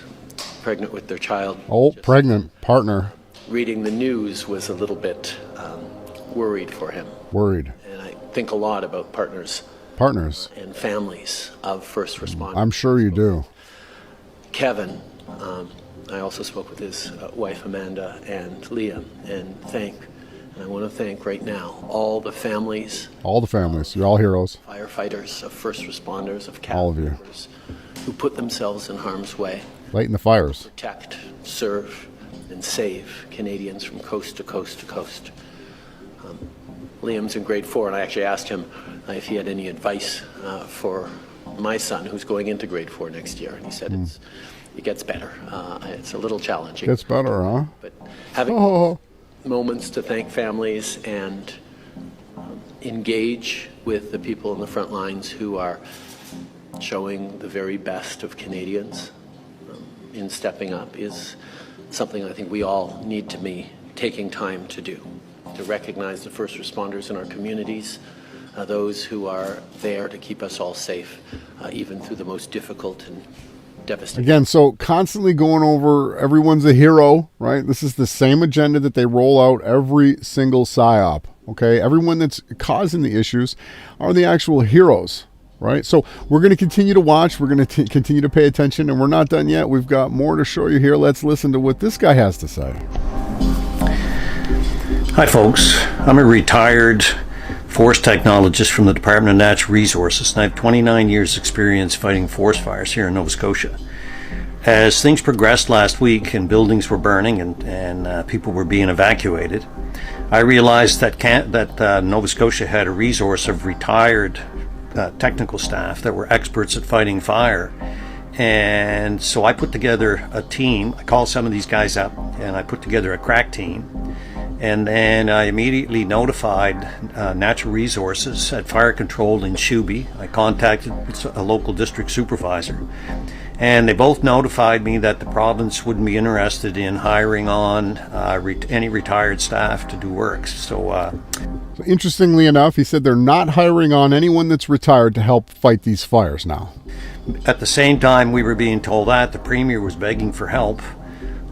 pregnant with their child, pregnant partner, reading the news was a little bit worried for him. Worried. And I think a lot about partners and families of first responders. I'm sure you do. Kevin, I also spoke with his wife Amanda and Liam, and I want to thank right now all the families. All the families. You're all heroes. Firefighters, of first responders, of all of you members who put themselves in harm's way. Lighting the fires. Protect, serve, and save Canadians from coast to coast to coast. Liam's in grade 4, and I actually asked him if he had any advice for my son, who's going into grade 4 next year, and he said it gets better. It's a little challenging. Gets better, huh? But having moments to thank families and engage with the people in the front lines who are showing the very best of Canadians in stepping up is something I think we all need to be taking time to do, to recognize the first responders in our communities, those who are there to keep us all safe, even through the most difficult and devastating. Again, so constantly going over everyone's a hero, right? This is the same agenda that they roll out every single PSYOP, okay? Everyone that's causing the issues are the actual heroes, right? So we're going to continue to watch. We're going to continue to pay attention, and we're not done yet. We've got more to show you here. Let's listen to what this guy has to say. Hi, folks. I'm a retired forest technologist from the Department of Natural Resources, and I have 29 years experience fighting forest fires here in Nova Scotia. As things progressed last week and buildings were burning and people were being evacuated, I realized that Nova Scotia had a resource of retired technical staff that were experts at fighting fire. And so I put together a team. I called some of these guys up and I put together a crack team. And then I immediately notified Natural Resources at Fire Control in Shuby. I contacted a local district supervisor, and they both notified me that the province wouldn't be interested in hiring on any retired staff to do work. So interestingly enough, he said they're not hiring on anyone that's retired to help fight these fires now. At the same time we were being told that, the Premier was begging for help.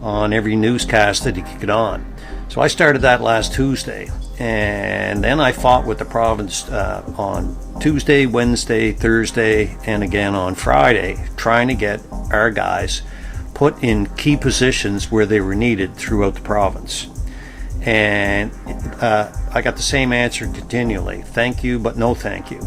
on every newscast that he could get on. So I started that last Tuesday, and then I fought with the province on Tuesday, Wednesday, Thursday, and again on Friday, trying to get our guys put in key positions where they were needed throughout the province. And I got the same answer continually: thank you, but no thank you.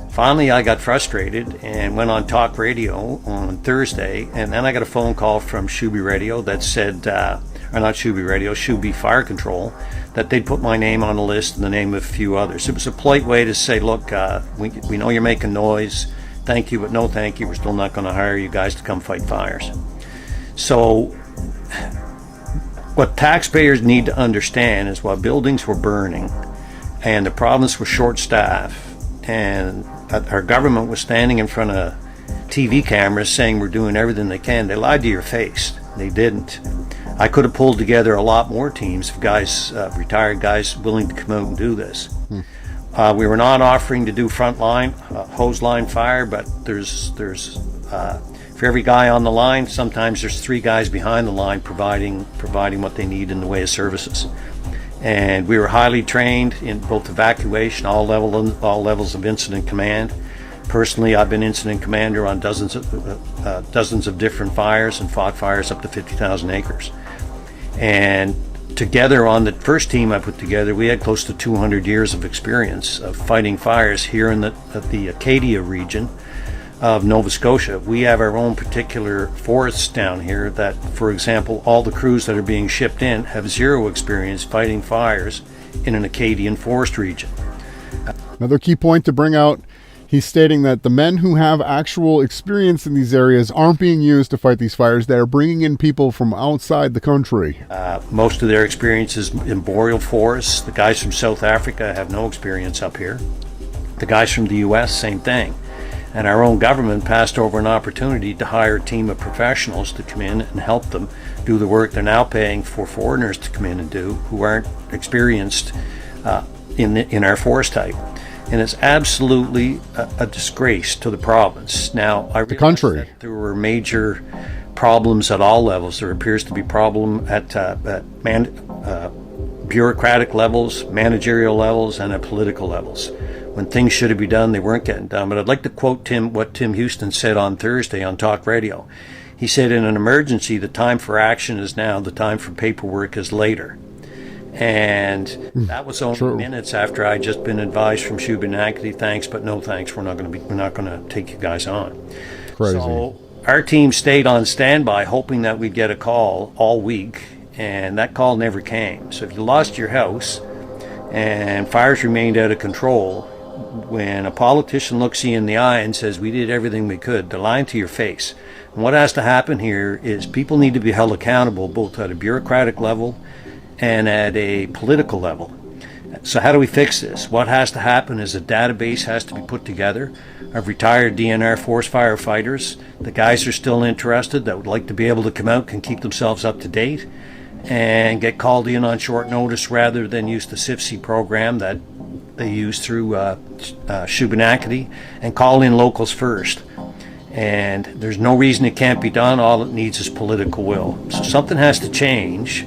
Finally, I got frustrated and went on talk radio on Thursday, and then I got a phone call from Shuby Radio that said, or not Shuby Radio, Shuby Fire Control, that they'd put my name on the list and the name of a few others. It was a polite way to say, look, we know you're making noise, thank you, but no thank you. We're still not going to hire you guys to come fight fires. So what taxpayers need to understand is while buildings were burning and the province was short-staffed and our government was standing in front of TV cameras saying we're doing everything they can, they lied to your face. They didn't. I could have pulled together a lot more teams of guys, retired guys willing to come out and do this. We were not offering to do front line, hose line fire, but there's for every guy on the line, sometimes there's 3 guys behind the line providing what they need in the way of services. And we were highly trained in both evacuation, all levels of incident command. Personally, I've been incident commander on dozens of different fires and fought fires up to 50,000 acres. And together on the first team I put together, we had close to 200 years of experience of fighting fires here in the Acadia region of Nova Scotia. We have our own particular forests down here that, for example, all the crews that are being shipped in have zero experience fighting fires in an Acadian forest region. Another key point to bring out, he's stating that the men who have actual experience in these areas aren't being used to fight these fires. They're bringing in people from outside the country. Most of their experience is in boreal forests. The guys from South Africa have no experience up here. The guys from the U.S., same thing. And our own government passed over an opportunity to hire a team of professionals to come in and help them do the work they're now paying for foreigners to come in and do who aren't experienced in our forest type. And it's absolutely a disgrace to the province. Now, I realize that there were major problems at all levels. There appears to be problem at bureaucratic levels, managerial levels, and at political levels. When things should have been done, they weren't getting done. But I'd like to quote what Tim Houston said on Thursday on Talk Radio. He said, in an emergency, the time for action is now, the time for paperwork is later. And that was only minutes after I'd just been advised from Shubenacadie, thanks, but no thanks, we're not going to take you guys on. Crazy. So our team stayed on standby, hoping that we'd get a call all week, and that call never came. So if you lost your house and fires remained out of control, when a politician looks you in the eye and says, we did everything we could, they're lying to your face. And what has to happen here is people need to be held accountable both at a bureaucratic level and at a political level. So how do we fix this? What has to happen is a database has to be put together of retired DNR forest firefighters. The guys are still interested that would like to be able to come out, can keep themselves up to date, and get called in on short notice rather than use the CIFC program that they use through Shubenacadie, and call in locals first. And there's no reason it can't be done. All it needs is political will. So something has to change.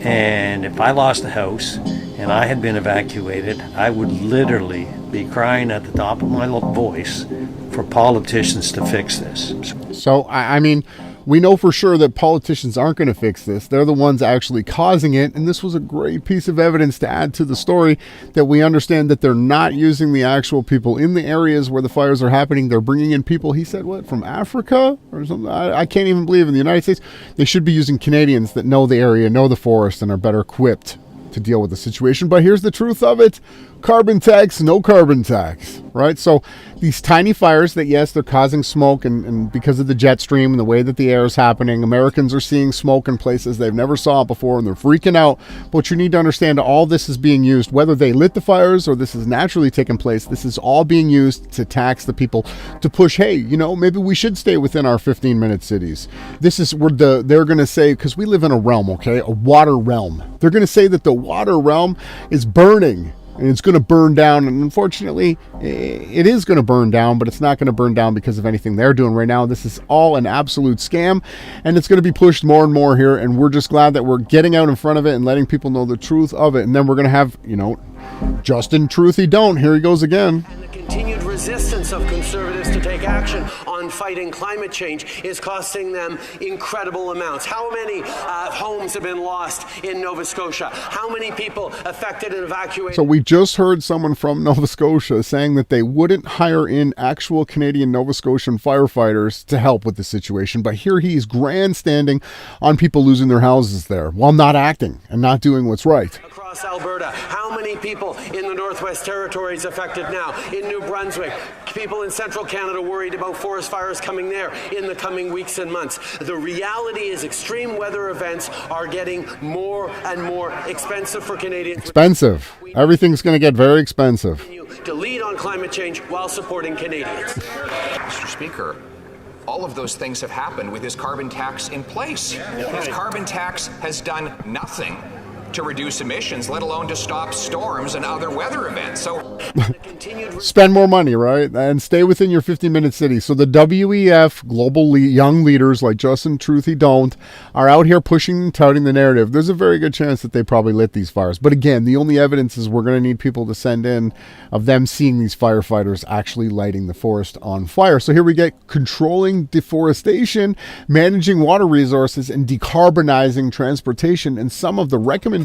And if I lost a house and I had been evacuated, I would literally be crying at the top of my voice for politicians to fix this. So, I mean, we know for sure that politicians aren't going to fix this. They're the ones actually causing it. And this was a great piece of evidence to add to the story, that we understand that they're not using the actual people in the areas where the fires are happening. They're bringing in people, he said, what, from Africa or something? I can't even believe in the United States. They should be using Canadians that know the area, know the forest, and are better equipped to deal with the situation. But here's the truth of it. Carbon tax, no carbon tax, right? So these tiny fires that, yes, they're causing smoke, and because of the jet stream and the way that the air is happening, Americans are seeing smoke in places they've never saw it before, and they're freaking out. But you need to understand, all this is being used, whether they lit the fires or this is naturally taking place, this is all being used to tax the people, to push, hey, you know, maybe we should stay within our 15-minute cities. This is where they're going to say, because we live in a realm, okay, a water realm. They're going to say that the water realm is burning and it's going to burn down. And unfortunately, it is going to burn down, but it's not going to burn down because of anything they're doing right now. This is all an absolute scam, and it's going to be pushed more and more here. And we're just glad that we're getting out in front of it and letting people know the truth of it. And then we're going to have, Justin Truthy Don't. Here he goes again. And the continued resistance of conservatives to take action on fighting climate change is costing them incredible amounts. How many homes have been lost in Nova Scotia? How many people affected and evacuated? So we just heard someone from Nova Scotia saying that they wouldn't hire in actual Canadian Nova Scotian firefighters to help with the situation. But here he's grandstanding on people losing their houses there while not acting and not doing what's right. Across Alberta, how many people in the Northwest Territories affected now? In New Brunswick, people in central Canada worried about forest fires coming there in the coming weeks and months. The reality is extreme weather events are getting more and more expensive for Canadians. Expensive. Everything's going to get very expensive. To lead on climate change while supporting Canadians. Mr. Speaker, all of those things have happened with this carbon tax in place. This carbon tax has done nothing to reduce emissions, let alone to stop storms and other weather events. So spend more money, right? And stay within your 50-minute city. So the WEF global young leaders like Justin Truthy Don't are out here pushing and touting the narrative. There's a very good chance that they probably lit these fires. But again, the only evidence is we're going to need people to send in of them seeing these firefighters actually lighting the forest on fire. So here we get controlling deforestation, managing water resources, and decarbonizing transportation, and some of the recommendations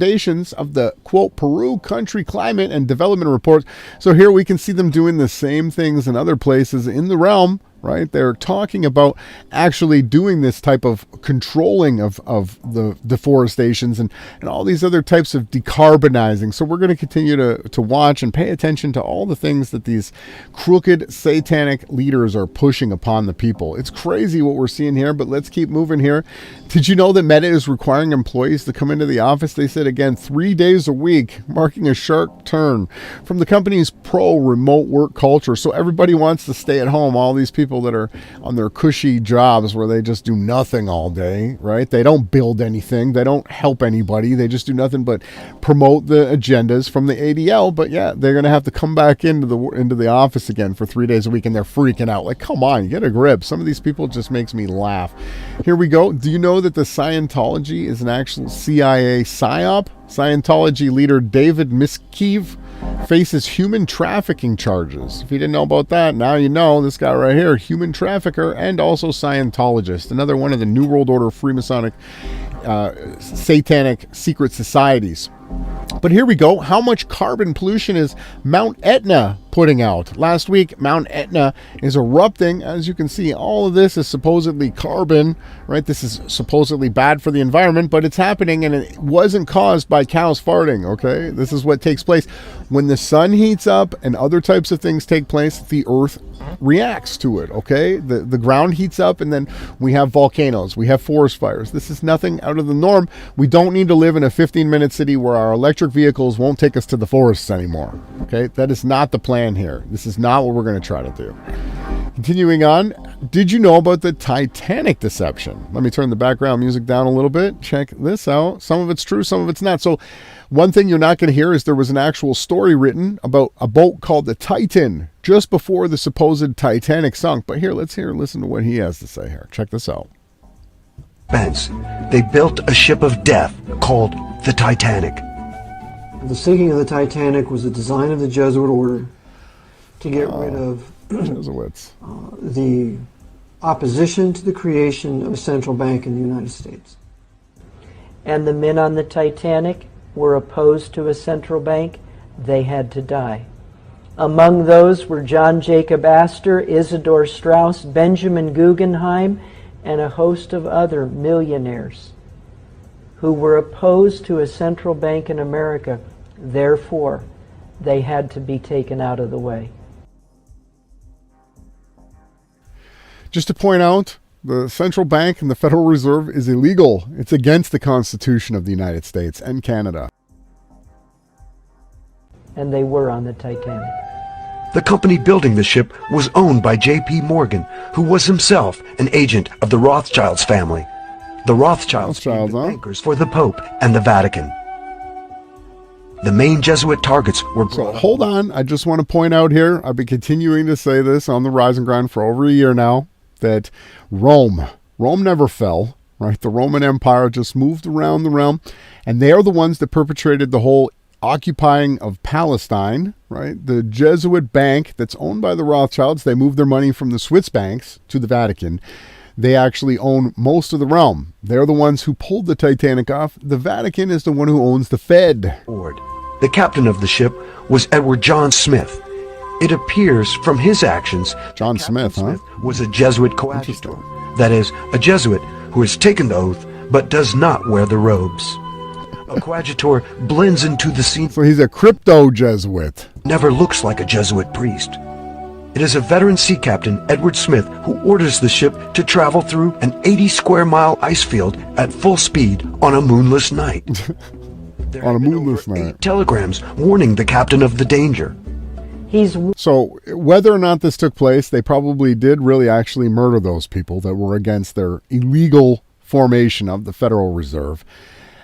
of the, quote, Peru Country Climate and Development Report. So here we can see them doing the same things in other places in the realm, right? They're talking about actually doing this type of controlling of the deforestations and all these other types of decarbonizing. So we're going to continue to watch and pay attention to all the things that these crooked satanic leaders are pushing upon the people. It's crazy what we're seeing here, but let's keep moving here. Did you know that Meta is requiring employees to come into the office? They said, again, 3 days a week, marking a sharp turn from the company's pro-remote work culture. So everybody wants to stay at home. All these people that are on their cushy jobs where they just do nothing all day, right? They don't build anything. They don't help anybody. They just do nothing but promote the agendas from the ADL. But yeah, they're going to have to come back into the office again for 3 days a week, and they're freaking out. Like, come on, get a grip. Some of these people just makes me laugh. Here we go. Do you know that the Scientology is an actual CIA psyop? Scientology leader David Miscavige faces human trafficking charges. If you didn't know about that, now you know. This guy right here, human trafficker and also Scientologist. Another one of the New World Order Freemasonic satanic secret societies. But here we go. How much carbon pollution is Mount Etna putting out? Last week, Mount Etna is erupting. As you can see, all of this is supposedly carbon, right? This is supposedly bad for the environment, but it's happening, and it wasn't caused by cows farting, okay? This is what takes place. When the sun heats up and other types of things take place, the earth reacts to it, okay? The ground heats up, and then we have volcanoes, we have forest fires. This is nothing out of the norm. We don't need to live in a 15-minute city where our electric vehicles won't take us to the forests anymore, okay? That is not the plan here. This is not what we're going to try to do. Continuing on, did you know about the Titanic deception? Let me turn the background music down a little bit. Check this out. Some of it's true, some of it's not. So one thing you're not going to hear is there was an actual story written about a boat called the Titan just before the supposed Titanic sunk. But here, listen to what he has to say here. Check this out. They built a ship of death called the Titanic. The sinking of the Titanic was a design of the Jesuit order to get rid of the opposition to the creation of a central bank in the United States. And the men on the Titanic were opposed to a central bank. They had to die. Among those were John Jacob Astor, Isidor Straus, Benjamin Guggenheim, and a host of other millionaires who were opposed to a central bank in America. Therefore, they had to be taken out of the way. Just to point out, the central bank and the Federal Reserve is illegal. It's against the Constitution of the United States and Canada. And they were on the Titanic. The company building the ship was owned by J.P. Morgan, who was himself an agent of the Rothschilds family. The Rothschilds became the bankers for the Pope and the Vatican. the main Jesuit targets were So hold on. I just want to point out here, I've been continuing to say this on the Rise and Grind for over a year now, that Rome never fell, right? The Roman Empire just moved around the realm, and they are the ones that perpetrated the whole occupying of Palestine, right? The Jesuit bank that's owned by the Rothschilds, they moved their money from the Swiss banks to the Vatican. They actually own most of the realm. They're the ones who pulled the Titanic off. The Vatican is the one who owns the Fed. The captain of the ship was Edward John Smith. It appears from his actions, John Smith, was a Jesuit coadjutor. That is, a Jesuit who has taken the oath but does not wear the robes. A coadjutor blends into the scene. So he's a crypto Jesuit. Never looks like a Jesuit priest. It is a veteran sea captain, Edward Smith, who orders the ship to travel through an 80-square-mile ice field at full speed on a moonless night. On a moonless night. Telegrams warning the captain of the danger. So whether or not this took place, they probably did really actually murder those people that were against their illegal formation of the Federal Reserve.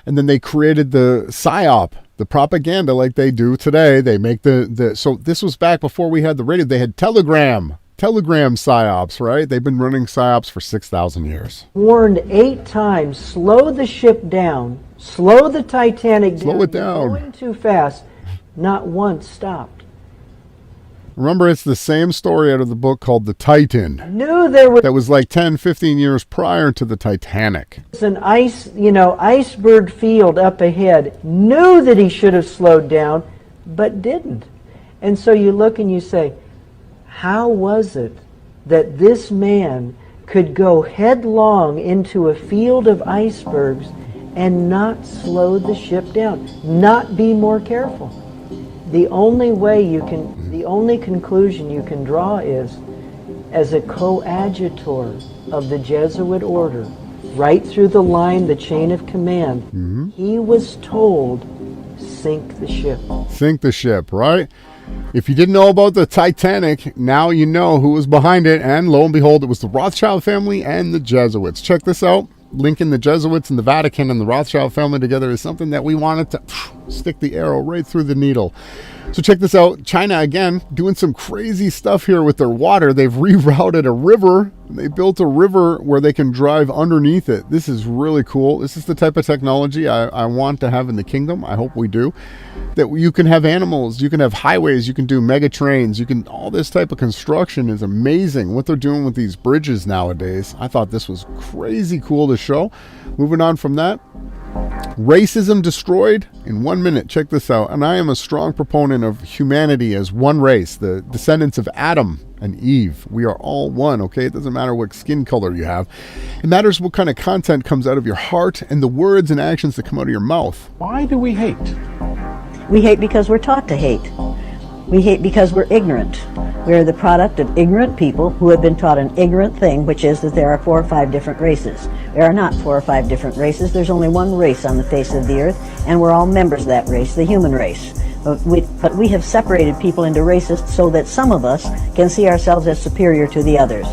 And then they created the PSYOP, the propaganda like they do today. They make so this was back before we had the radio. They had telegram PSYOPs, right? They've been running PSYOPs for 6,000 years. Warned 8 times, slow the ship down, slow the Titanic down. Slow it down. You're going too fast. Not once stopped. Remember, it's the same story out of the book called The Titan. Knew there was that was like 10, 15 years prior to the Titanic. an iceberg field up ahead. Knew that he should have slowed down, but didn't. And so you look and you say, how was it that this man could go headlong into a field of icebergs and not slow the ship down, not be more careful? The only conclusion you can draw is, as a coadjutor of the Jesuit order, right through the line, the chain of command, he was told, sink the ship. Sink the ship, right? If you didn't know about the Titanic, now you know who was behind it, and lo and behold, it was the Rothschild family and the Jesuits. Check this out. Linking the Jesuits and the Vatican and the Rothschild family together is something that we wanted to stick the arrow right through the needle. So check this out. China, again, doing some crazy stuff here with their water. They've rerouted a river. They built a river where they can drive underneath it. This is really cool. This is the type of technology I want to have in the kingdom. I hope we do. That you can have animals, you can have highways, you can do mega trains, all this type of construction is amazing. What they're doing with these bridges nowadays. I thought this was crazy cool to show. Moving on from that. Racism destroyed in 1 minute. Check this out. And I am a strong proponent of humanity as one race, the descendants of Adam and Eve. We are all one, okay? It doesn't matter what skin color you have. It matters what kind of content comes out of your heart and the words and actions that come out of your mouth. Why do we hate? We hate because we're taught to hate. We hate because we're ignorant. We are the product of ignorant people who have been taught an ignorant thing, which is that there are 4 or 5 different races. There are not 4 or 5 different races. There's only one race on the face of the earth, and we're all members of that race, the human race. But we have separated people into races so that some of us can see ourselves as superior to the others.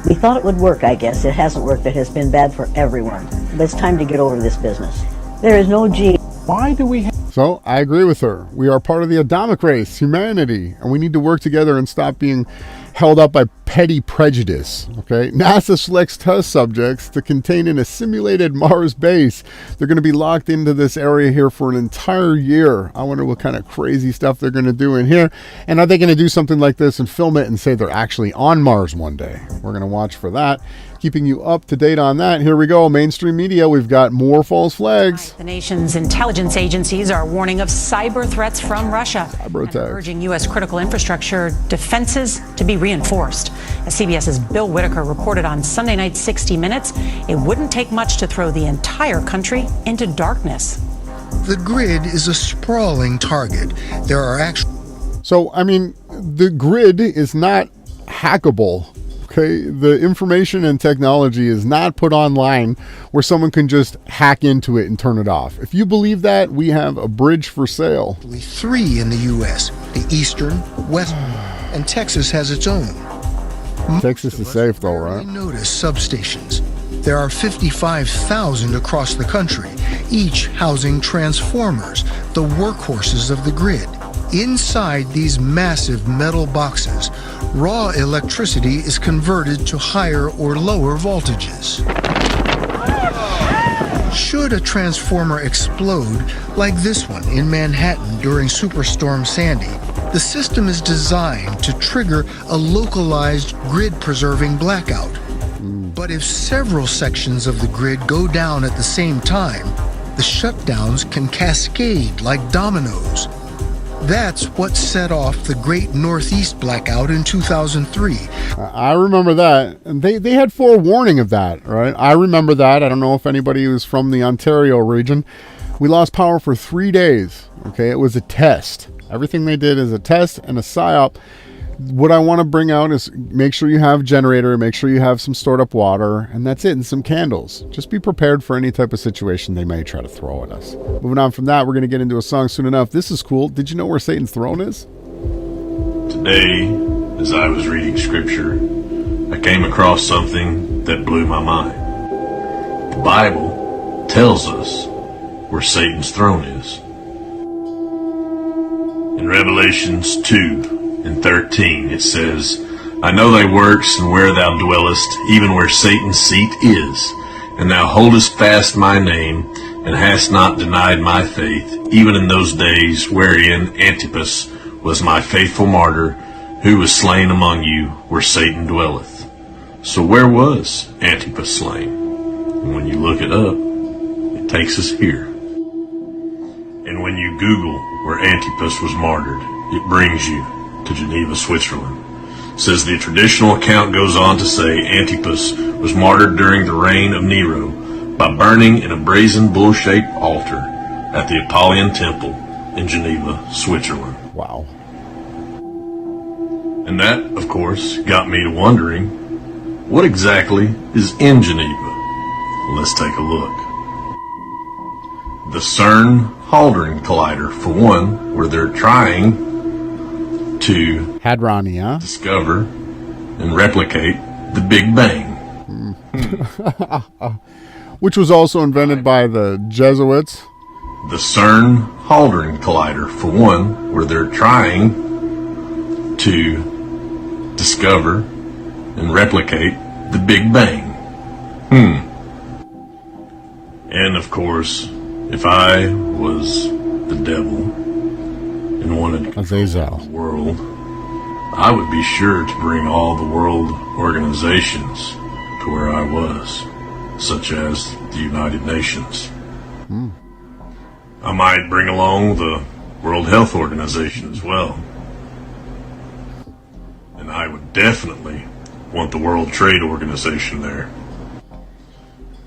We thought it would work, I guess. It hasn't worked. It has been bad for everyone. But it's time to get over this business. There is no gene. Why do we hate? So I agree with her. We are part of the Adamic race, humanity, and we need to work together and stop being held up by petty prejudice. Okay, NASA selects test subjects to contain in a simulated Mars base. They're going to be locked into this area here for an entire year. I wonder what kind of crazy stuff they're going to do in here. And are they going to do something like this and film it and say they're actually on Mars one day? We're going to watch for that. Keeping you up to date on that. Here we go. Mainstream media. We've got more false flags. The nation's intelligence agencies are warning of cyber threats from Russia. Cyber attacks. Urging U.S. critical infrastructure defenses to be reinforced. As CBS's Bill Whitaker reported on Sunday night's 60 Minutes, it wouldn't take much to throw the entire country into darkness. The grid is a sprawling target. There are So, I mean, the grid is not hackable. Okay, the information and technology is not put online where someone can just hack into it and turn it off. If you believe that, we have a bridge for sale. 3 in the U.S., the Eastern, West, and Texas has its own. Texas is safe though, right? Notice substations. There are 55,000 across the country, each housing transformers, the workhorses of the grid. Inside these massive metal boxes, raw electricity is converted to higher or lower voltages. Should a transformer explode, like this one in Manhattan during Superstorm Sandy, the system is designed to trigger a localized grid-preserving blackout. But if several sections of the grid go down at the same time, the shutdowns can cascade like dominoes. That's what set off the Great Northeast Blackout in 2003. I remember that. And they had forewarning of that, right? I remember that. I don't know if anybody was from the Ontario region. We lost power for 3 days. Okay, it was a test. Everything they did is a test and a psyop. What I want to bring out is make sure you have a generator, make sure you have some stored up water, and that's it, and some candles. Just be prepared for any type of situation they may try to throw at us. Moving on from that, we're going to get into a song soon enough. This is cool. Did you know where Satan's throne is? Today, as I was reading scripture, I came across something that blew my mind. The Bible tells us where Satan's throne is. In Revelations 2 and 13, it says, I know thy works and where thou dwellest, even where Satan's seat is. And thou holdest fast my name, and hast not denied my faith, even in those days wherein Antipas was my faithful martyr, who was slain among you, where Satan dwelleth. So where was Antipas slain? And when you look it up, it takes us here. And when you Google where Antipas was martyred, it brings you to Geneva, Switzerland. It says the traditional account goes on to say Antipas was martyred during the reign of Nero by burning in a brazen bull-shaped altar at the Apollyon Temple in Geneva, Switzerland. Wow. And that, of course, got me to wondering, what exactly is in Geneva? Let's take a look. The CERN-Hadron Collider, for one, where they're trying to Hadron, discover and replicate the Big Bang. Which was also invented by the Jesuits. The CERN-Hadron Collider, for one, where they're trying to discover and replicate the Big Bang. And of course, if I was the devil and wanted to control the world, I would be sure to bring all the world organizations to where I was, such as the United Nations. I might bring along the World Health Organization as well. And I would definitely want the World Trade Organization there.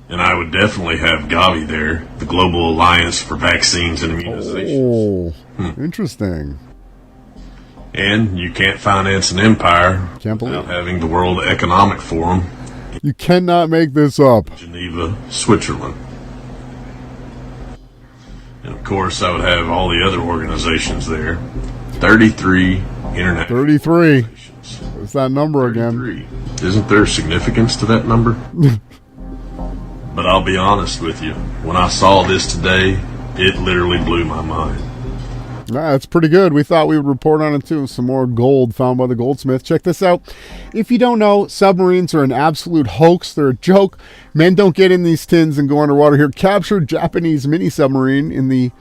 And I would definitely have Gavi there, the Global Alliance for Vaccines and Immunizations. Interesting. And you can't finance an empire without having the World Economic Forum. You cannot make this up. Geneva, Switzerland. And of course, I would have all the other organizations there. 33 international 33. What's that number again? Isn't there significance to that number? But I'll be honest with you. When I saw this today, it literally blew my mind. That's pretty good. We thought we would report on it too. Some more gold found by the goldsmith. Check this out. If you don't know, submarines are an absolute hoax. They're a joke. Men don't get in these tins and go underwater here. Captured Japanese mini submarine in the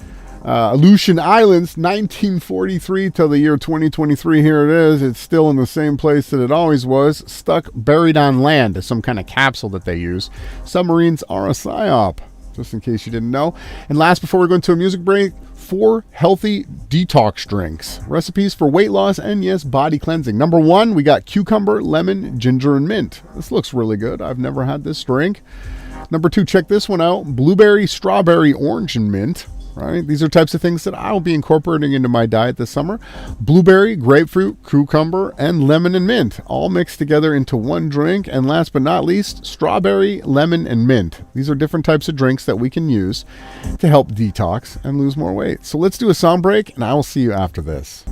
Aleutian Islands, 1943 till the year 2023. Here it is. It's still in the same place that it always was, stuck buried on land as some kind of capsule that they use. Submarines are a psyop, just in case you didn't know. And last, before we go into a music break, 4 healthy detox drinks, recipes for weight loss and yes, body cleansing. Number 1, we got cucumber, lemon, ginger, and mint. This looks really good. I've never had this drink. Number 2, check this one out. Blueberry, strawberry, orange, and mint. Right? These are types of things that I'll be incorporating into my diet this summer. Blueberry, grapefruit, cucumber, and lemon and mint, all mixed together into one drink. And last but not least, strawberry, lemon, and mint. These are different types of drinks that we can use to help detox and lose more weight. So let's do a song break, and I will see you after this.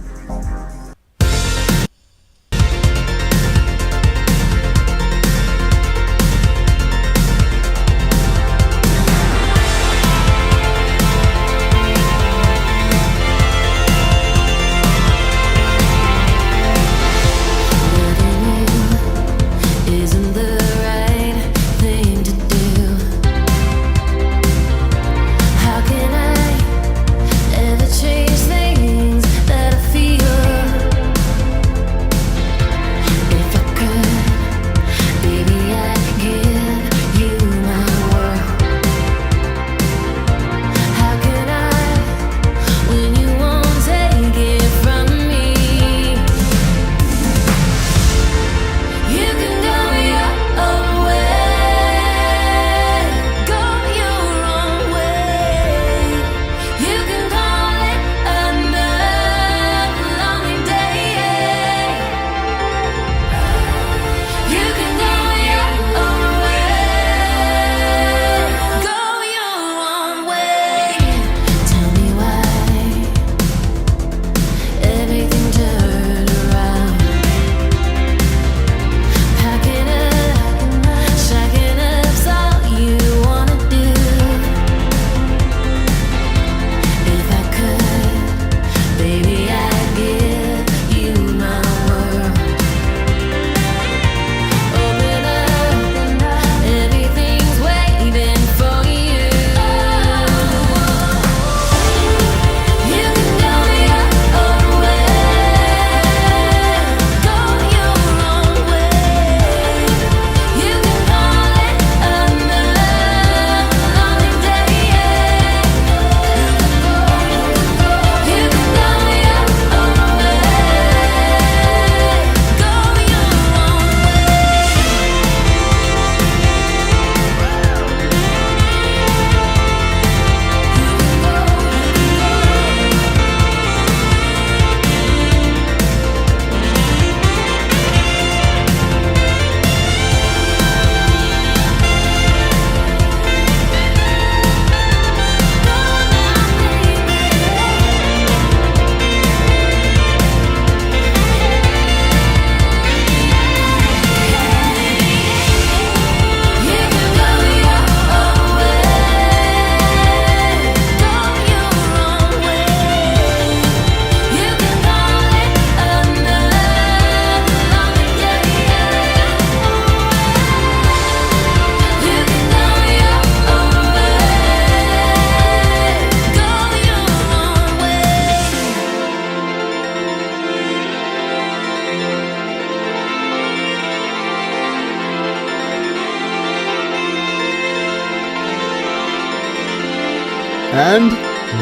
and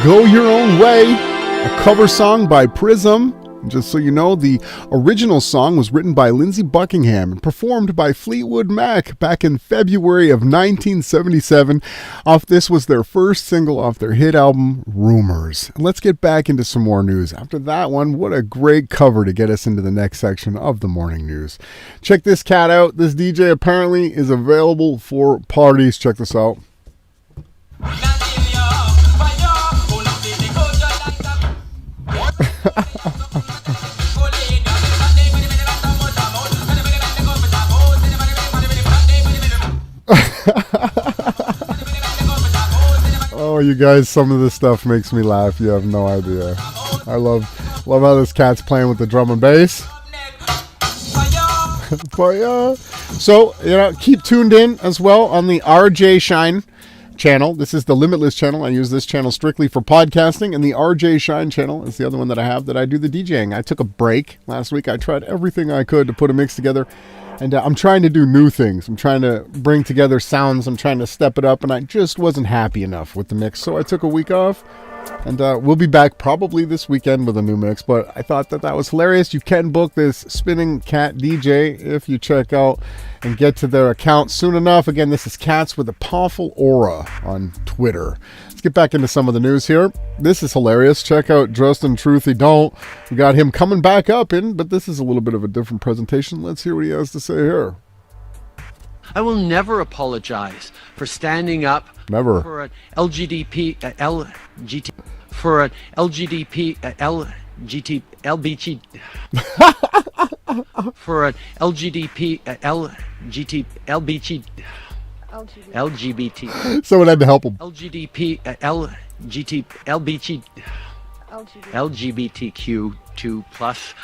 Go Your Own Way, a cover song by Prism. Just so you know, the original song was written by Lindsey Buckingham and performed by Fleetwood Mac back in February of 1977. This was their first single off their hit album, Rumors. And let's get back into some more news. After that one, what a great cover to get us into the next section of the morning news. Check this cat out. This DJ apparently is available for parties. Check this out. Oh, you guys, some of this stuff makes me laugh. You have no idea. I love how this cat's playing with the drum and bass. So, keep tuned in as well on the RJ Shine channel. This is the Limitless channel. I use this channel strictly for podcasting, and the RJ Shine channel is the other one that I have that I do the DJing. I took a break last week. I tried everything I could to put a mix together, and I'm trying to do new things. I'm trying to bring together sounds. I'm trying to step it up, and I just wasn't happy enough with the mix, so I took a week off. And we'll be back probably this weekend with a new mix, but I thought that was hilarious. You can book this Spinning Cat DJ if you check out and get to their account soon enough. Again, this is Cats with a Powerful Aura on Twitter. Let's get back into some of the news here. This is hilarious. Check out Justin Truthy Don't. We got him coming back up but this is a little bit of a different presentation. Let's hear what he has to say here. I will never apologize for standing up for an LGDP, LGT, for an LGDP, LGT, LBG, for an LGDP, LGT, LBG, LGBT. Someone had to help him. LGDP, LGT, LBG, LGBTQ2 plus.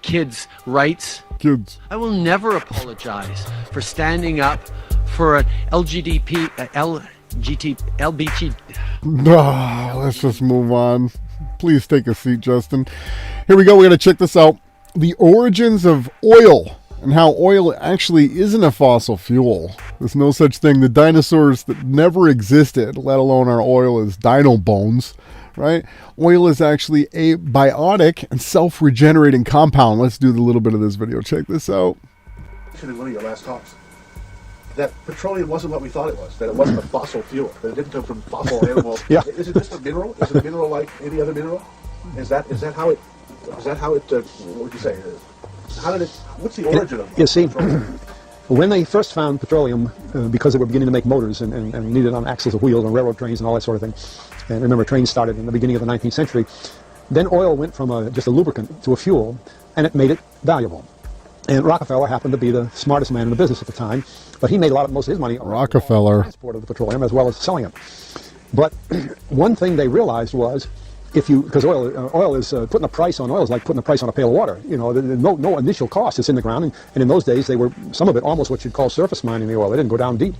Kids' rights. Kids. I will never apologize for standing up for an LGDP, LGT, LBG. Let's just move on. Please take a seat, Justin. Here we go. We're going to check this out. The origins of oil and how oil actually isn't a fossil fuel. There's no such thing. The dinosaurs that never existed, let alone our oil, is dino bones. Right? Oil is actually a biotic and self-regenerating compound. Let's do a little bit of this video. Check this out. In one of your last talks, that petroleum wasn't what we thought it was, that it wasn't a fossil fuel, that it didn't come from fossil animals. Yeah. Is it just a mineral? Is it a mineral like any other mineral? Is that how it, what would you say? What's the origin of You see, petroleum? when they first found petroleum, because they were beginning to make motors and needed on axles of wheels on railroad trains and all that sort of thing, and remember trains started in the beginning of the 19th century, then oil went from just a lubricant to a fuel, and it made it valuable. And Rockefeller happened to be the smartest man in the business at the time, but he made most of his money on the transport of the petroleum as well as selling it. But one thing they realized was, because oil is putting a price on oil is like putting a price on a pail of water. No initial cost. It's in the ground, and in those days they were some of it almost what you'd call surface mining the oil. They didn't go down deep.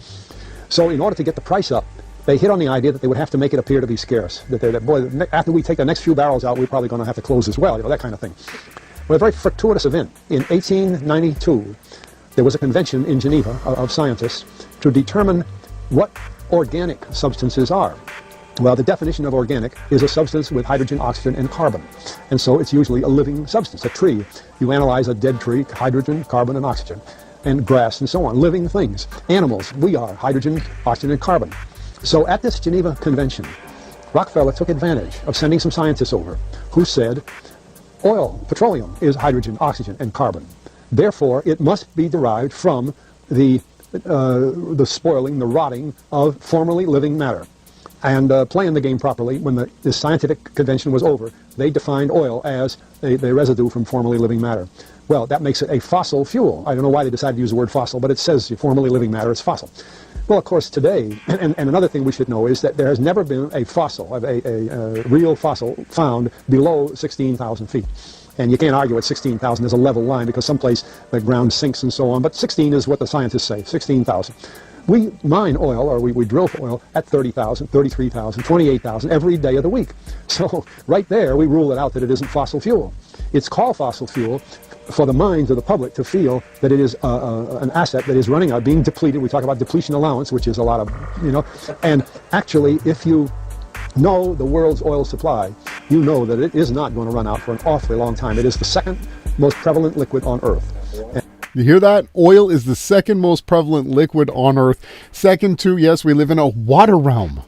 So in order to get the price up, they hit on the idea that they would have to make it appear to be scarce. That after we take the next few barrels out, we're probably going to have to close as well. That kind of thing. Well, a very fortuitous event. In 1892, there was a convention in Geneva of scientists to determine what organic substances are. Well, the definition of organic is a substance with hydrogen, oxygen, and carbon. And so it's usually a living substance, a tree. You analyze a dead tree, hydrogen, carbon, and oxygen, and grass, and so on, living things. Animals, we are hydrogen, oxygen, and carbon. So at this Geneva Convention, Rockefeller took advantage of sending some scientists over who said, oil, petroleum, is hydrogen, oxygen, and carbon. Therefore, it must be derived from the spoiling, the rotting of formerly living matter. And playing the game properly, when this scientific convention was over, they defined oil as a residue from formerly living matter. Well, that makes it a fossil fuel. I don't know why they decided to use the word fossil, but it says formerly living matter is fossil. Well, of course, today, and another thing we should know is that there has never been a fossil, a real fossil, found below 16,000 feet. And you can't argue at 16,000 there's a level line because someplace the ground sinks and so on, but 16 is what the scientists say, 16,000. We mine oil, or we drill for oil at 30,000, 33,000, 28,000 every day of the week. So right there, we rule it out that it isn't fossil fuel. It's called fossil fuel for the minds of the public to feel that it is an asset that is running out, being depleted. We talk about depletion allowance, which is a lot of, and actually, if you know the world's oil supply, you know that it is not going to run out for an awfully long time. It is the second most prevalent liquid on Earth. You hear that? Oil is the second most prevalent liquid on Earth. Second to, yes, we live in a water realm.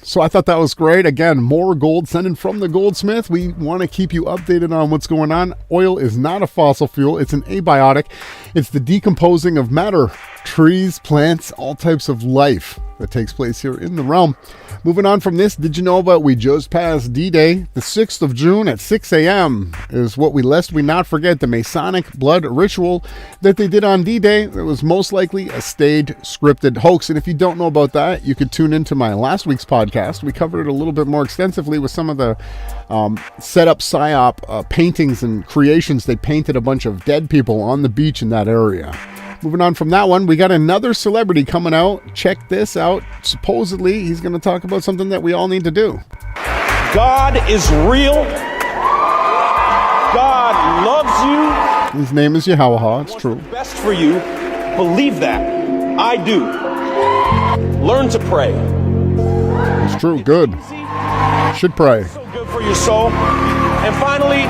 So I thought that was great. Again, more gold sending from the goldsmith. We want to keep you updated on what's going on. Oil is not a fossil fuel. It's an abiotic. It's the decomposing of matter, trees, plants, all types of life that takes place here in the realm. Moving on from this, did you know about we just passed D-Day? The 6th of June at 6 a.m. is what lest we not forget the Masonic blood ritual that they did on D-Day. It was most likely a staged, scripted hoax. And if you don't know about that, you could tune into my last week's podcast. We covered it a little bit more extensively with some of the set-up PSYOP paintings and creations. They painted a bunch of dead people on the beach in that area. Moving on from that one, we got another celebrity coming out. Check this out. Supposedly, he's going to talk about something that we all need to do. God is real. God loves you. His name is Yahweh. It's true. Best for you. Believe that. I do. Learn to pray. It's true. Good. Should pray. So good for your soul. And finally,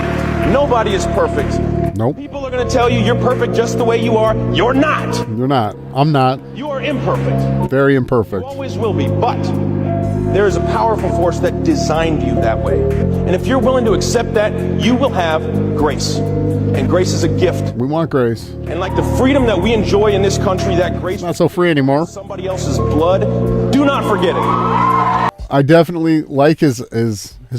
nobody is perfect. Nope. People are going to tell you you're perfect just the way you are. You're not. You're not. I'm not. You are imperfect. Very imperfect. You always will be. But there is a powerful force that designed you that way. And if you're willing to accept that, you will have grace. And grace is a gift. We want grace. And like the freedom that we enjoy in this country, that grace... Not so free anymore. Somebody else's blood. Do not forget it. I definitely like his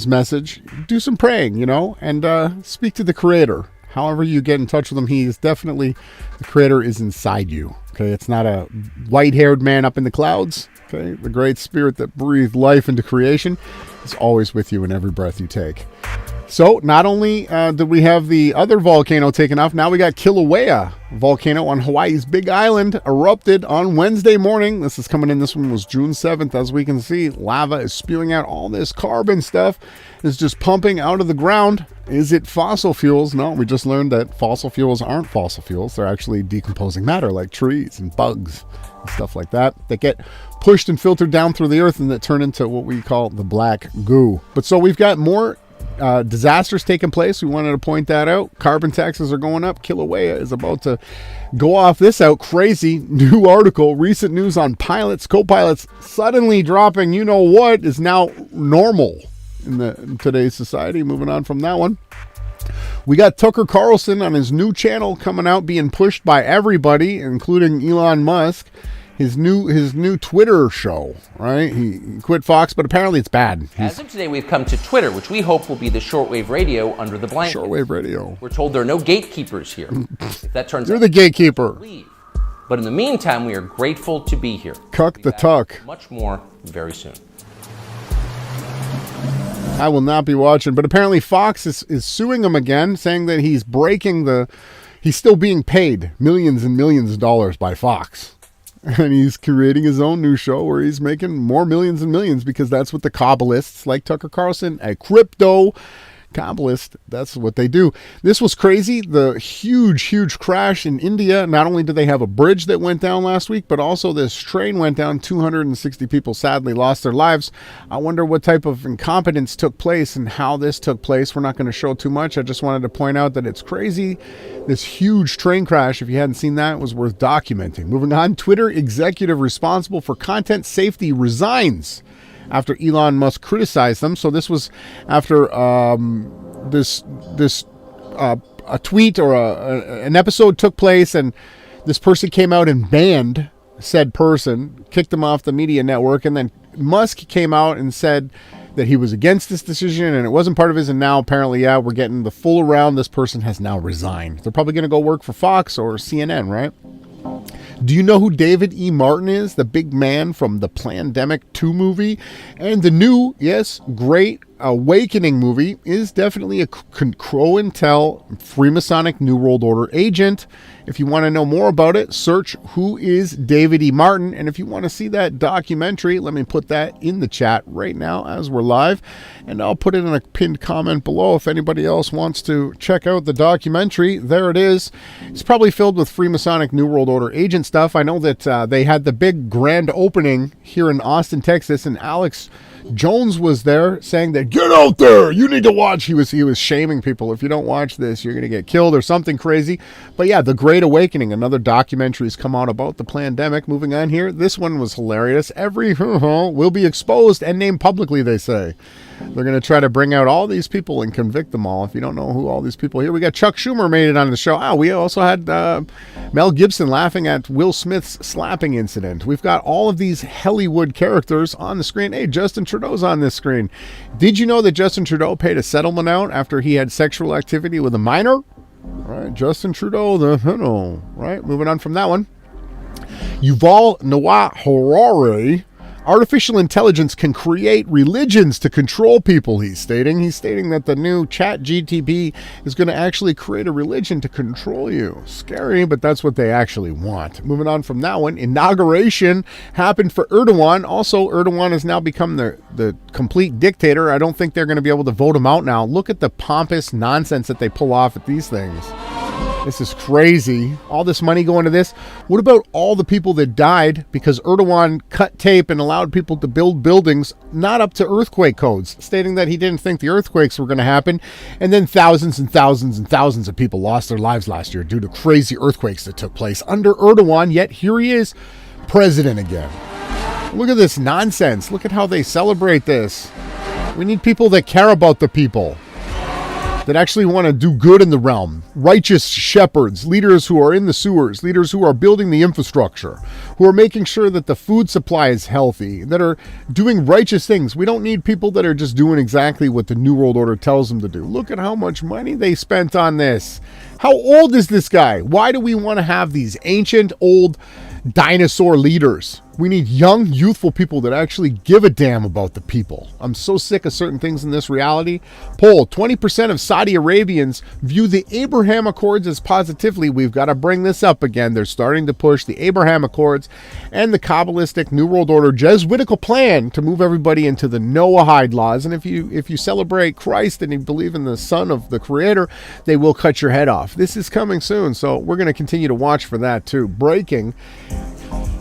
message. Do some praying, and speak to the Creator. However you get in touch with him, he is definitely, the Creator is inside you. Okay, it's not a white-haired man up in the clouds. Okay, the great spirit that breathed life into creation is always with you in every breath you take. So not only did we have the other volcano taken off, now we got Kilauea volcano on Hawaii's Big Island erupted on Wednesday morning. This is coming in. This one was June 7th. As we can see, lava is spewing out all this carbon stuff. It's just pumping out of the ground. Is it fossil fuels? No, we just learned that fossil fuels aren't fossil fuels. They're actually decomposing matter like trees and bugs and stuff like that get pushed and filtered down through the earth and that turn into what we call the black goo. But so we've got more disasters taking place. We wanted to point that out. Carbon taxes are going up. Kilauea is about to go off. This out. Crazy new article. Recent news on pilots, co-pilots suddenly dropping what is now normal in today's society. Moving on from that one, we got Tucker Carlson on his new channel coming out, being pushed by everybody, including Elon Musk. His new Twitter show, right? He quit Fox, but apparently it's bad. As of today, we've come to Twitter, which we hope will be the shortwave radio under the blanket. Shortwave radio. We're told there are no gatekeepers here. If that turns You're out, the gatekeeper. leave. But in the meantime, we are grateful to be here. Cuck the tuck. Much more very soon. I will not be watching, but apparently Fox is suing him again, saying that he's he's still being paid millions and millions of dollars by Fox. And he's creating his own new show where he's making more millions and millions because that's what the Kabbalists like Tucker Carlson, a crypto Kabbalist, that's what they do. This was crazy. The huge crash in India. Not only did they have a bridge that went down last week, but also this train went down. 260 people sadly lost their lives. I wonder what type of incompetence took place and how this took place. We're not going to show too much. I just wanted to point out that it's crazy. This huge train crash, if you hadn't seen that, was worth documenting. Moving on, Twitter executive responsible for content safety resigns after Elon Musk criticized them. So this was after a tweet or an episode took place, and this person came out and banned said person, kicked them off the media network, and then Musk came out and said that he was against this decision and it wasn't part of his, and now apparently, we're getting the full around. This person has now resigned. They're probably going to go work for Fox or CNN, right? Do you know who David E. Martin is? The big man from the Plandemic 2 movie. And the new, yes, great Awakening movie is definitely a Crow and Tell Freemasonic New World Order agent. If you want to know more about it, search Who is David E. Martin. And if you want to see that documentary, let me put that in the chat right now as we're live. And I'll put it in a pinned comment below if anybody else wants to check out the documentary. There it is. It's probably filled with Freemasonic New World Order agent stuff. I know that they had the big grand opening here in Austin, Texas, and Alex Jones was there saying that, get out there, you need to watch. He was shaming people. If you don't watch this, you're going to get killed or something crazy. But yeah, The Great Awakening, another documentary's come out about the pandemic. Moving on here, this one was hilarious. Every will be exposed and named publicly, they say. They're going to try to bring out all these people and convict them all. If you don't know who all these people here, we got Chuck Schumer made it on the show. We also had Mel Gibson laughing at Will Smith's slapping incident. We've got all of these Hollywood characters on the screen. Hey, Justin Trudeau's on this screen. Did you know that Justin Trudeau paid a settlement out after he had sexual activity with a minor? All right, Justin Trudeau, right? Moving on from that one. Yuval Noah Harari. Artificial intelligence can create religions to control people, he's stating. He's stating that the new chat GTP is going to actually create a religion to control you. Scary, but that's what they actually want. Moving on from that one, inauguration happened for Erdogan. Also, Erdogan has now become the complete dictator. I don't think they're going to be able to vote him out now. Look at the pompous nonsense that they pull off at these things. This is crazy. All this money going to this. What about all the people that died because Erdogan cut tape and allowed people to build buildings not up to earthquake codes, stating that he didn't think the earthquakes were going to happen, and then thousands and thousands and thousands of people lost their lives last year due to crazy earthquakes that took place under Erdogan, yet here he is, president again. Look at this nonsense. Look at how they celebrate this. We need people that care about the people, that actually want to do good in the realm. Righteous shepherds, leaders who are in the sewers, leaders who are building the infrastructure, who are making sure that the food supply is healthy, that are doing righteous things. We don't need people that are just doing exactly what the New World Order tells them to do. Look at how much money they spent on this. How old is this guy? Why do we want to have these ancient, old dinosaur leaders? We need young, youthful people that actually give a damn about the people. I'm so sick of certain things in this reality. Poll, 20% of Saudi Arabians view the Abraham Accords as positively. We've got to bring this up again. They're starting to push the Abraham Accords and the Kabbalistic New World Order Jesuitical plan to move everybody into the Noahide laws. And if you celebrate Christ and you believe in the Son of the Creator, they will cut your head off. This is coming soon, so we're going to continue to watch for that too. Breaking.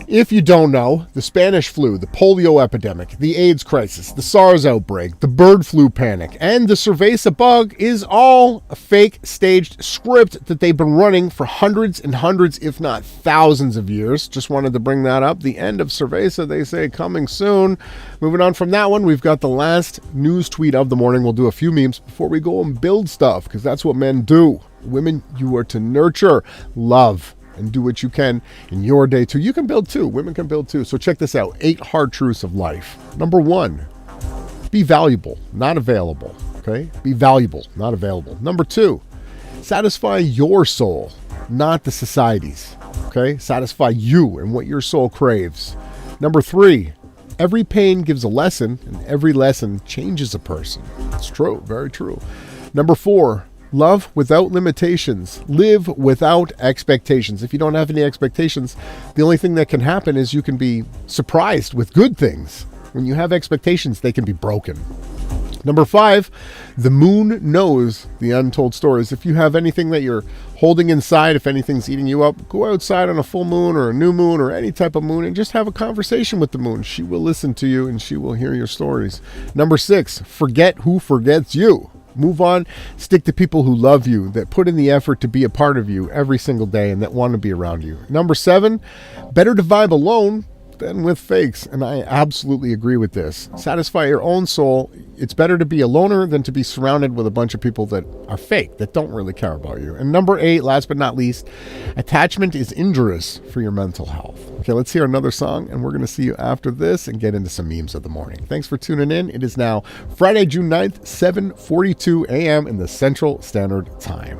If you don't know, the Spanish flu, the polio epidemic, the AIDS crisis, the SARS outbreak, the bird flu panic, and the cerveza bug is all a fake staged script that they've been running for hundreds and hundreds, if not thousands of years. Just wanted to bring that up. The end of cerveza, they say, coming soon. Moving on from that one, we've got the last news tweet of the morning. We'll do a few memes before we go and build stuff, because that's what men do. Women, you are to nurture, love, and do what you can in your day too. You can build too. Women can build too. So check this out. 8 hard truths of life. Number 1, be valuable, not available. Okay? Be valuable, not available. Number 2, satisfy your soul, not the society's. Okay? Satisfy you and what your soul craves. Number 3, every pain gives a lesson, and every lesson changes a person. It's true. Very true. Number 4, love without limitations. Live without expectations. If you don't have any expectations, the only thing that can happen is you can be surprised with good things. When you have expectations, they can be broken. Number 5, the moon knows the untold stories. If you have anything that you're holding inside, if anything's eating you up, go outside on a full moon or a new moon or any type of moon and just have a conversation with the moon. She will listen to you and she will hear your stories. Number 6, forget who forgets you. Move on, stick to people who love you, that put in the effort to be a part of you every single day and that want to be around you. Number 7, better to vibe alone than with fakes. And I absolutely agree with this. Satisfy your own soul. It's better to be a loner than to be surrounded with a bunch of people that are fake, that don't really care about you. And number 8, last but not least, attachment is injurious for your mental health. Okay, let's hear another song, and we're going to see you after this and get into some memes of the morning. Thanks for tuning in. It is now Friday, June 9th, 7:42 a.m. in the Central Standard Time.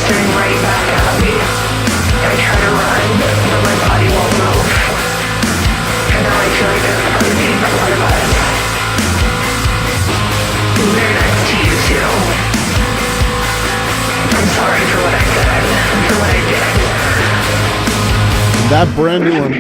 staring right back at me. I try to run, but my body won't move. And now I feel like there's a part of me for one of us. They're nice to you too. I'm sorry for what I said, for what I did. That brand new one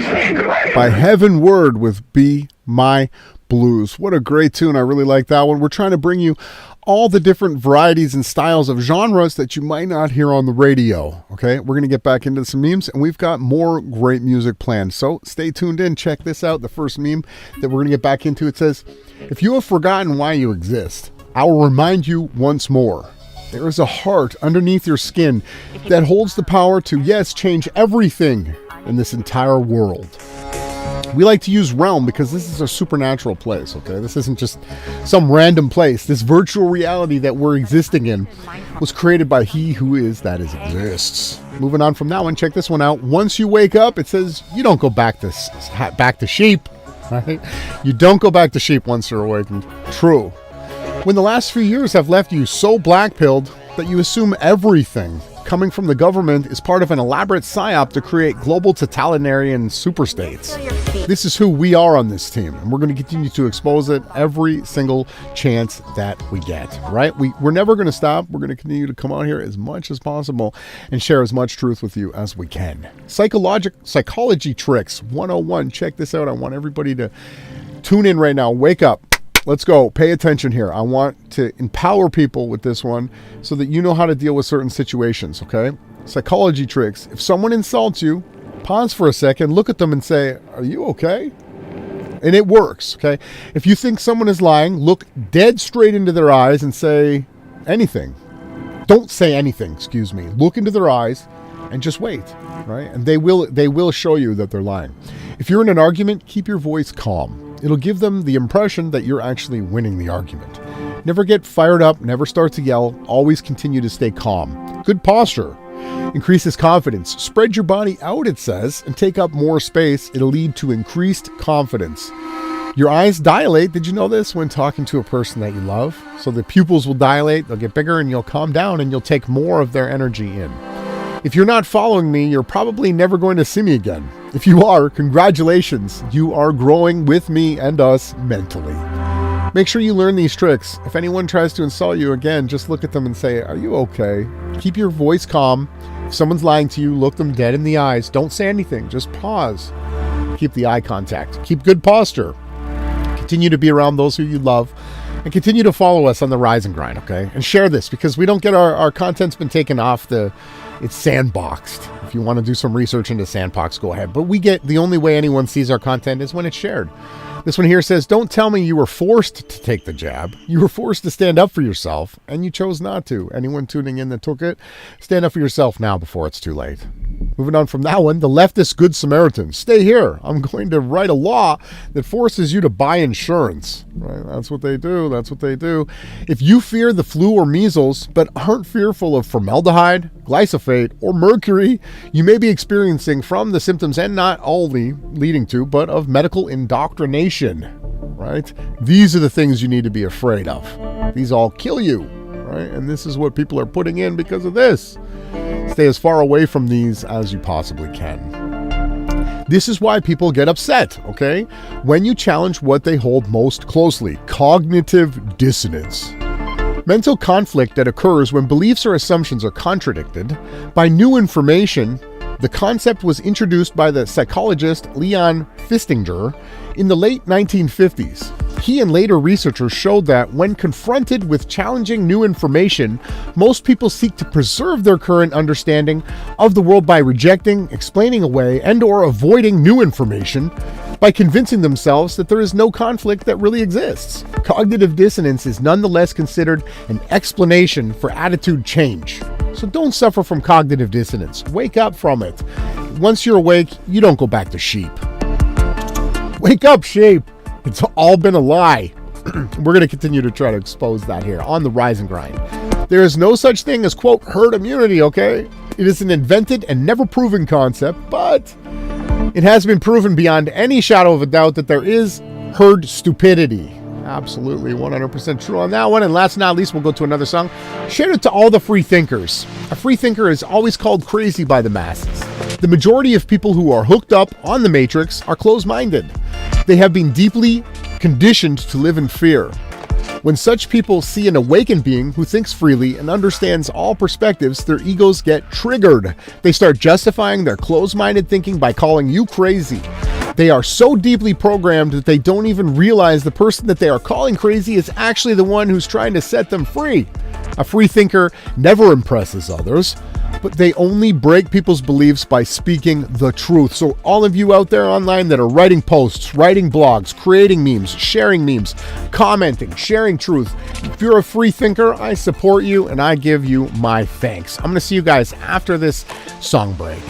by Heaven Word with Be My Blues. What a great tune. I really like that one. We're trying to bring you all the different varieties and styles of genres that you might not hear on the radio. Okay, we're going to get back into some memes, and we've got more great music planned. So stay tuned in. Check this out. The first meme that we're going to get back into, it says, if you have forgotten why you exist, I will remind you once more. There is a heart underneath your skin that holds the power to, yes, change everything in this entire world. We like to use realm because this is a supernatural place, okay? This isn't just some random place. This virtual reality that we're existing in was created by He who is that is exists. Moving on from that one, check this one out. Once you wake up, it says you don't go back to sheep, right? You don't go back to sheep once you're awakened. True. When the last few years have left you so black-pilled that you assume everything coming from the government is part of an elaborate psyop to create global totalitarian superstates. This is who we are on this team, and we're going to continue to expose it every single chance that we get, right? We're never going to stop. We're going to continue to come out here as much as possible and share as much truth with you as we can. Psychology Tricks 101. Check this out. I want everybody to tune in right now. Wake up. Let's go. Pay attention here. I want to empower people with this one so that you know how to deal with certain situations, okay? Psychology tricks. If someone insults you, pause for a second, look at them and say, are you okay? And it works, okay? If you think someone is lying, look dead straight into their eyes and say anything. Don't say anything, excuse me. Look into their eyes and just wait, right? And they will show you that they're lying. If you're in an argument, keep your voice calm. It'll give them the impression that you're actually winning the argument. Never get fired up, never start to yell, always continue to stay calm. Good posture increases confidence. Spread your body out, it says, and take up more space. It'll lead to increased confidence. Your eyes dilate, did you know this, when talking to a person that you love? So the pupils will dilate, they'll get bigger, and you'll calm down, and you'll take more of their energy in. If you're not following me, you're probably never going to see me again. If you are, congratulations. You are growing with me and us mentally. Make sure you learn these tricks. If anyone tries to insult you again, just look at them and say, are you okay? Keep your voice calm. If someone's lying to you, look them dead in the eyes. Don't say anything. Just pause. Keep the eye contact. Keep good posture. Continue to be around those who you love. And continue to follow us on the Rise and Grind, okay? And share this because we don't get our content's been taken off it's sandboxed. If you want to do some research into sandbox, go ahead. But the only way anyone sees our content is when it's shared. This one here says, don't tell me you were forced to take the jab. You were forced to stand up for yourself, and you chose not to. Anyone tuning in that took it, stand up for yourself now before it's too late. Moving on from that one, the leftist Good Samaritan. Stay here. I'm going to write a law that forces you to buy insurance. Right? That's what they do. That's what they do. If you fear the flu or measles, but aren't fearful of formaldehyde, glyphosate, or mercury, you may be experiencing from the symptoms and not only leading to, but of medical indoctrination. Right? These are the things you need to be afraid of. These all kill you. Right? And this is what people are putting in because of this. Stay as far away from these as you possibly can. This is why people get upset, okay? When you challenge what they hold most closely, cognitive dissonance. Mental conflict that occurs when beliefs or assumptions are contradicted by new information. The concept was introduced by the psychologist Leon Fistinger in the late 1950s. He and later researchers showed that when confronted with challenging new information, most people seek to preserve their current understanding of the world by rejecting, explaining away, and/or avoiding new information by convincing themselves that there is no conflict that really exists. Cognitive dissonance is nonetheless considered an explanation for attitude change. So don't suffer from cognitive dissonance. Wake up from it. Once you're awake, you don't go back to sheep. Wake up, sheep. It's all been a lie. We're going to continue to try to expose that here on the Rise and Grind. There is no such thing as, quote, herd immunity, okay? It is an invented and never proven concept, but it has been proven beyond any shadow of a doubt that there is herd stupidity. Absolutely, 100% true on that one. And last but not least, we'll go to another song. Shout out to all the free thinkers. A free thinker is always called crazy by the masses. The majority of people who are hooked up on the Matrix are closed-minded. They have been deeply conditioned to live in fear. When such people see an awakened being who thinks freely and understands all perspectives, their egos get triggered. They start justifying their closed-minded thinking by calling you crazy. They are so deeply programmed that they don't even realize the person that they are calling crazy is actually the one who's trying to set them free. A free thinker never impresses others, but they only break people's beliefs by speaking the truth. So all of you out there online that are writing posts, writing blogs, creating memes, sharing memes, commenting, sharing truth, if you're a free thinker, I support you and I give you my thanks. I'm going to see you guys after this song break.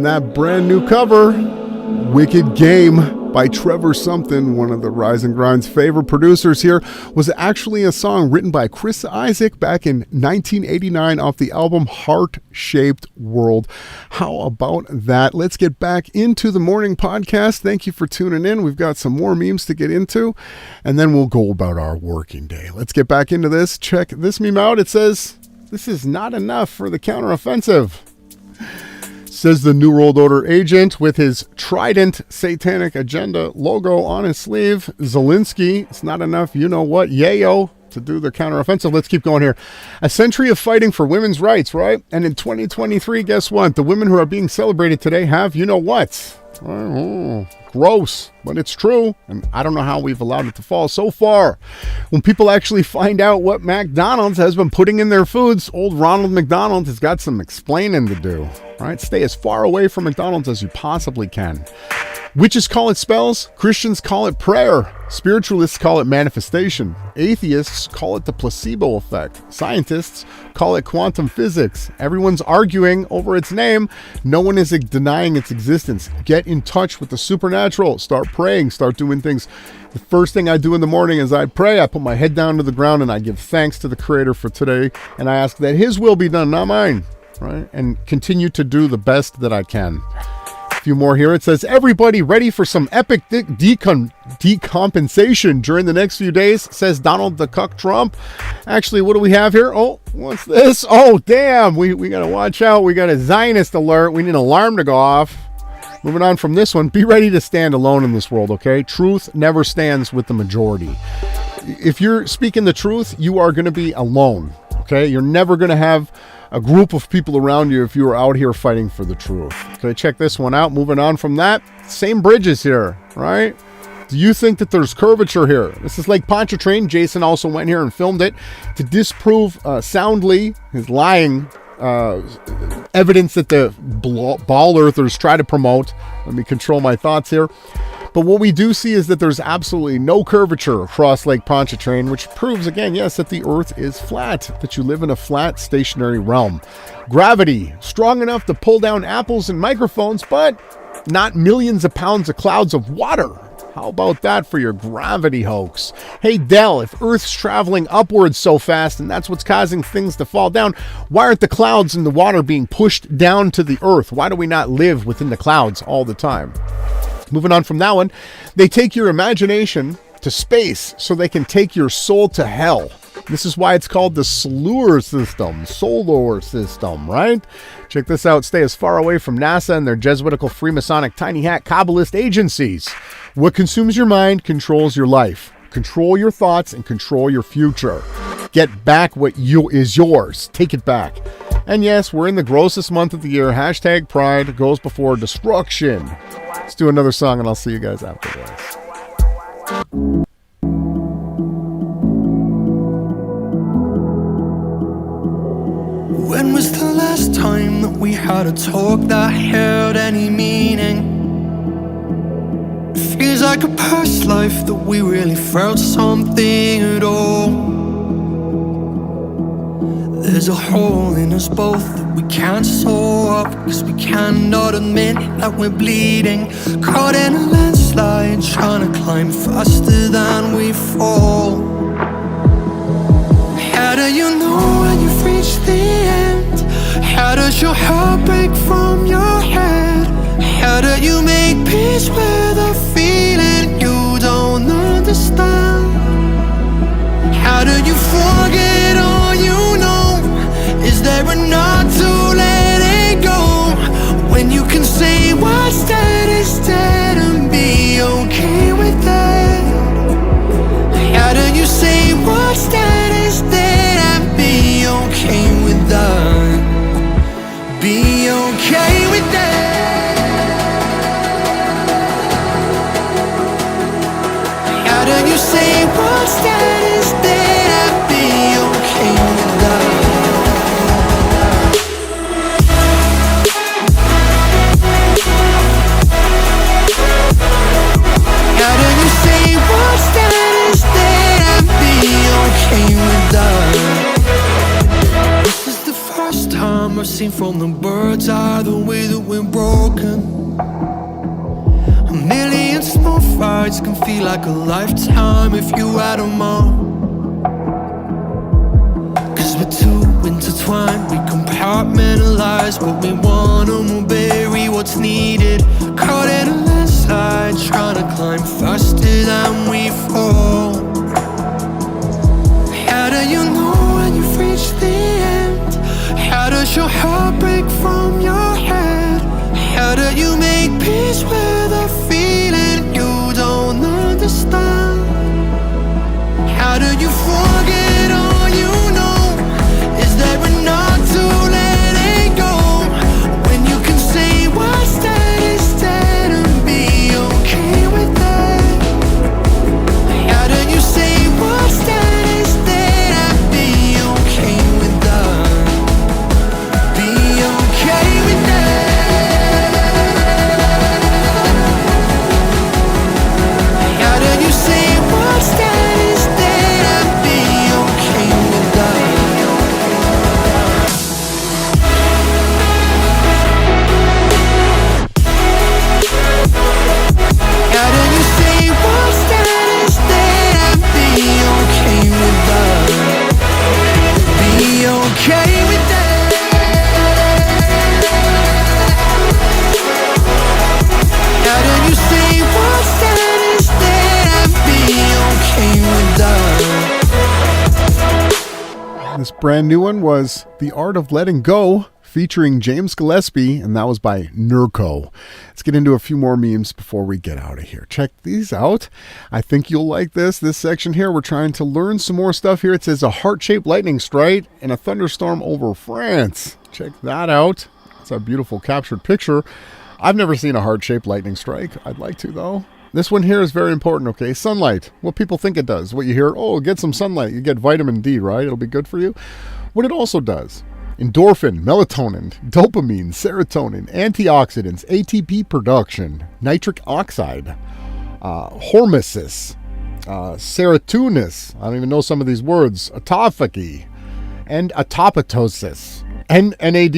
And that brand new cover, Wicked Game by Trevor Something, one of the Rise and Grind's favorite producers here, was actually a song written by Chris Isaak back in 1989 off the album Heart-Shaped World. How about that? Let's get back into the morning podcast. Thank you for tuning in. We've got some more memes to get into, and then we'll go about our working day. Let's get back into this. Check this meme out. It says, "This is not enough for the counteroffensive." Says the New World Order agent with his Trident Satanic Agenda logo on his sleeve. Zelensky, it's not enough, you know what, yayo, to do the counteroffensive. Let's keep going here. A century of fighting for women's rights, right? And in 2023, guess what? The women who are being celebrated today have, you know what? Oh, gross, but it's true, and I don't know how we've allowed it to fall so far. When people actually find out what McDonald's has been putting in their foods, old Ronald McDonald has got some explaining to do. Right? Stay as far away from McDonald's as you possibly can. Witches call it spells. Christians call it prayer. Spiritualists call it manifestation. Atheists call it the placebo effect. Scientists call it quantum physics. Everyone's arguing over its name. No one is denying its existence. Get in touch with the supernatural. Start praying. Start doing things. The first thing I do in the morning is I pray. I put my head down to the ground and I give thanks to the Creator for today. And I ask that His will be done, not mine. Right? And continue to do the best that I can. A few more here. It says, everybody ready for some epic decompensation during the next few days, says Donald the Cuck Trump. Actually, what do we have here? Oh, what's this? Oh, damn. We got to watch out. We got a Zionist alert. We need an alarm to go off. Moving on from this one. Be ready to stand alone in this world, okay? Truth never stands with the majority. If you're speaking the truth, you are going to be alone, okay? You're never going to have a group of people around you if you are out here fighting for the truth. Okay, check this one out. Moving on from that, same bridges here, right? Do you think that there's curvature here? This is Lake Pontchartrain. Jason also went here and filmed it to disprove soundly his lying evidence that the ball earthers try to promote. Let me control my thoughts here. But what we do see is that there's absolutely no curvature across Lake Pontchartrain, which proves again, yes, that the earth is flat, that you live in a flat, stationary realm. Gravity, strong enough to pull down apples and microphones, but not millions of pounds of clouds of water. How about that for your gravity hoax? Hey, Dell, if Earth's traveling upwards so fast and that's what's causing things to fall down, why aren't the clouds and the water being pushed down to the Earth? Why do we not live within the clouds all the time? Moving on from that one, they take your imagination to space so they can take your soul to hell. This is why it's called the solar system, right? Check this out. Stay as far away from NASA and their Jesuitical Freemasonic tiny hat Kabbalist agencies. What consumes your mind controls your life. Control your thoughts and control your future. Get back what is yours. Take it back. And yes, we're in the grossest month of the year. Hashtag pride goes before destruction. Let's do another song and I'll see you guys after this. When was the last time that we had a talk that held any meaning? It feels like a past life that we really felt something at all. There's a hole in us both that we can't sew up, 'cause we cannot admit that we're bleeding. Caught in a landslide, trying to climb faster than we fall. How do you know when you've reached the end? How does your heart break from your head? How do you make peace with a feeling you don't understand? How do you forget all you know? Is there a knot to let it go? When you can say what's dead is dead and be okay with that? How do you say what's dead is dead and be okay with that? Be okay with that? How do you say what's dead is dead and be okay with that? How do you say what's dead is dead and be okay with that? This is the first time I've seen from the bird's eye, the way that we're broken. A million small fights can feel like a lifetime if you add them up. Cause we're too intertwined, we compartmentalize what we want and we'll bury what's needed. Caught in a landslide, trying to climb faster than we fall. How do you know when you've reached the end? How does your heart break from your head? How do you make peace with a feeling you don't understand? How do you forget all you know? Is there enough to let it go? When you can say what's dead is dead and be okay with that? How do you say what's dead is dead and be okay with that? Be okay with that? How do you say what's dead is dead and be okay with that? How do you say what's dead is dead and be okay with that? Be okay with that? How do you say what's dead is dead and be okay with that? This brand new one was The Art of Letting Go, featuring James Gillespie, and that was by Nurko. Let's get into a few more memes before we get out of here. Check these out. I think you'll like this section here. We're trying to learn some more stuff here. It says a heart-shaped lightning strike and a thunderstorm over France. Check that out. It's a beautiful captured picture. I've never seen a heart-shaped lightning strike. I'd like to, though. This one here is very important, okay? Sunlight. What people think it does. What you hear, oh, get some sunlight. You get vitamin D, right? It'll be good for you. What it also does. Endorphin, melatonin, dopamine, serotonin, antioxidants, ATP production, nitric oxide, hormesis, serotonin, I don't even know some of these words, autophagy, and apoptosis, and NAD+.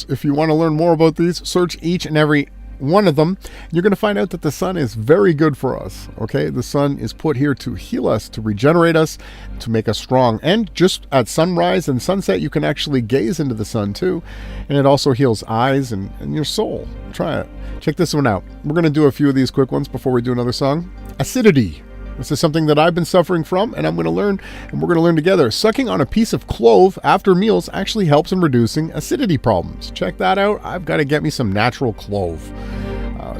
If you want to learn more about these, search each and every one of them. You're going to find out that the sun is very good for us. Okay, the sun is put here to heal us, to regenerate us, to make us strong. And just at sunrise and sunset, you can actually gaze into the sun too, and it also heals eyes and your soul. Try it. Check this one out. We're going to do a few of these quick ones before we do another song. Acidity. This is something that I've been suffering from, and I'm going to learn, and we're going to learn together. Sucking on a piece of clove after meals actually helps in reducing acidity problems. Check that out. I've got to get me some natural clove.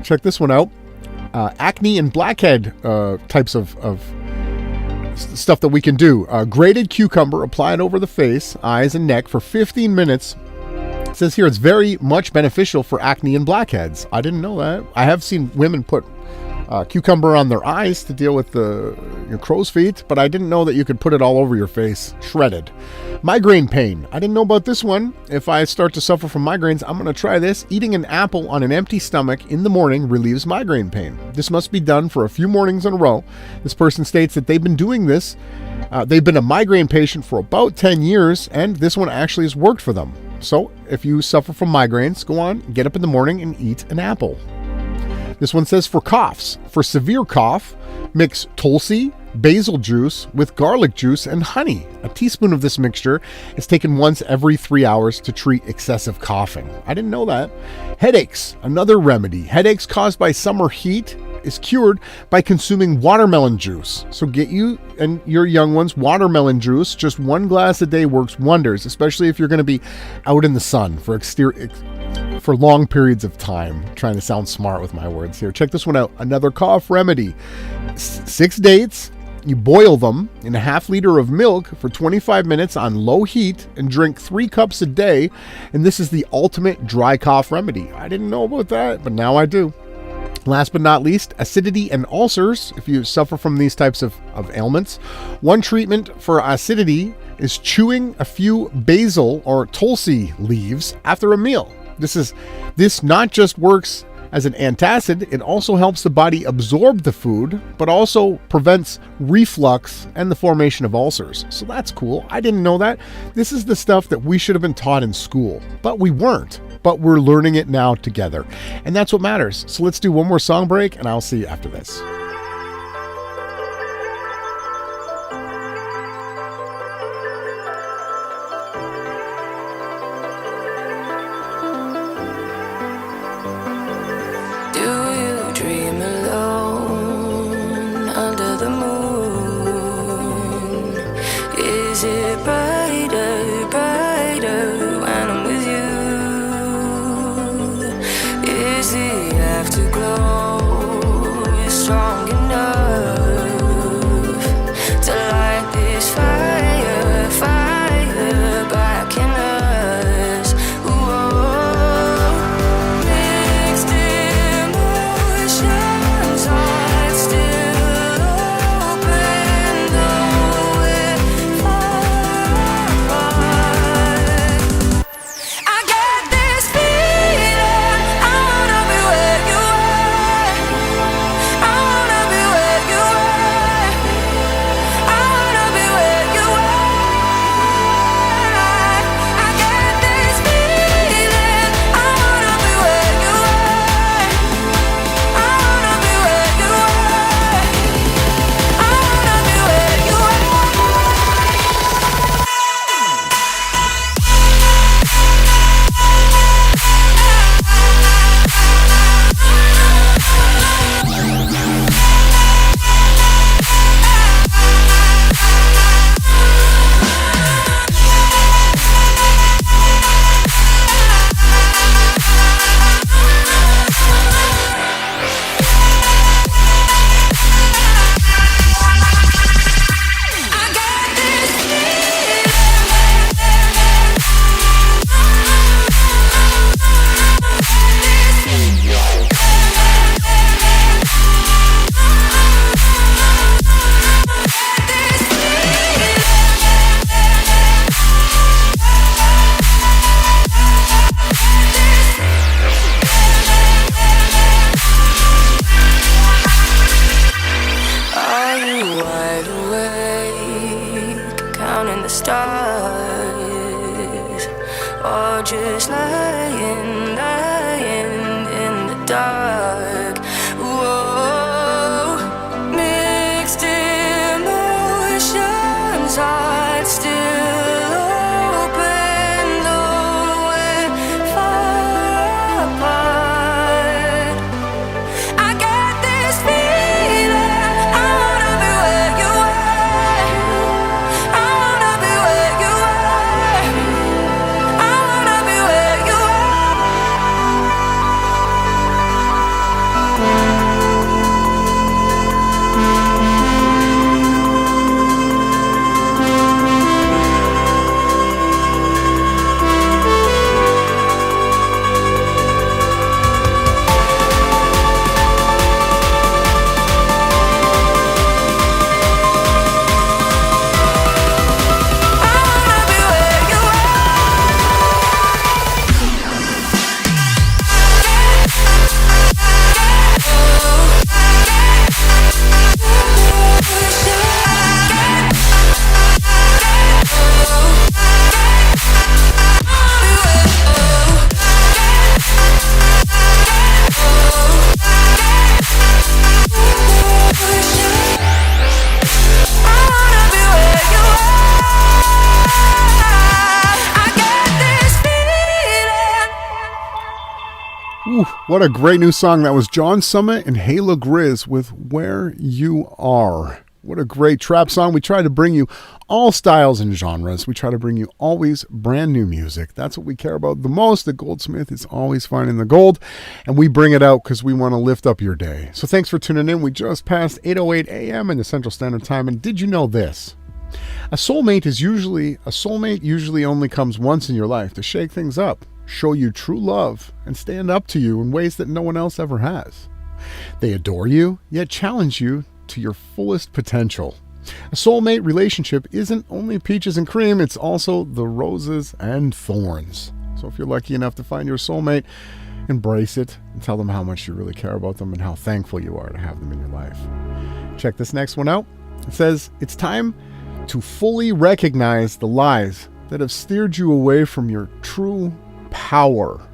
Check this one out. Acne and blackhead types of stuff that we can do. Grated cucumber applied over the face, eyes, and neck for 15 minutes. It says here it's very much beneficial for acne and blackheads. I didn't know that. I have seen women put cucumber on their eyes to deal with your crow's feet, but I didn't know that you could put it all over your face, shredded. Migraine pain. I didn't know about this one. If I start to suffer from migraines, I'm going to try this. Eating an apple on an empty stomach in the morning relieves migraine pain. This must be done for a few mornings in a row. This person states that they've been doing this. They've been a migraine patient for about 10 years, and this one actually has worked for them. So if you suffer from migraines, go on, get up in the morning and eat an apple. This one says for coughs. For severe cough, mix Tulsi, basil juice with garlic juice and honey. A teaspoon of this mixture is taken once every 3 hours to treat excessive coughing. I didn't know that. Headaches, another remedy. Headaches caused by summer heat is cured by consuming watermelon juice. So get you and your young ones watermelon juice. Just 1 glass a day works wonders, especially if you're going to be out in the sun for long periods of time. I'm trying to sound smart with my words here. Check this one out. Another cough remedy. 6 dates. You boil them in a half liter of milk for 25 minutes on low heat and drink 3 cups a day. And this is the ultimate dry cough remedy. I didn't know about that, but now I do. Last but not least, acidity and ulcers. If you suffer from these types of ailments, one treatment for acidity is chewing a few basil or Tulsi leaves after a meal. This not just works As an antacid, it also helps the body absorb the food, but also prevents reflux and the formation of ulcers. So that's cool. I didn't know that. This is the stuff that we should have been taught in school, but we weren't. But we're learning it now together. And that's what matters. So let's do one more song break, and I'll see you after this. Is it brighter, brighter when I'm with you? Is the afterglow strong enough to light this fire, fire back in us? Whoa, mixed emotions, hearts still open, though we're I get this feeling, I wanna be where you are. I wanna be where you are. I wanna be where you are. I get this feeling, I wanna be where you are. I wanna be where you are. I wanna be where you are. Are you wide awake, counting the stars, or just lying, lying in the dark? Whoa, mixed emotions, hearts still open, though we're far apart. I get this feeling, I wanna be where you are. I wanna be where you are. I wanna be where you Ooh, what a great new song. That was John Summit and Hayla Grizz with Where You Are. What a great trap song. We try to bring you all styles and genres. We try to bring you always brand new music. That's what we care about the most. The Goldsmith is always finding the gold, and we bring it out because we want to lift up your day. So thanks for tuning in. We just passed 8:08 a.m. in the Central Standard Time, and did you know this? A soulmate usually only comes once in your life to shake things up, show you true love, and stand up to you in ways that no one else ever has. They adore you, yet challenge you to your fullest potential. A soulmate relationship isn't only peaches and cream, it's also the roses and thorns. So if you're lucky enough to find your soulmate, Embrace it and tell them how much you really care about them and how thankful you are to have them in your life. Check this next one out. It says, it's time to fully recognize the lies that have steered you away from your true power.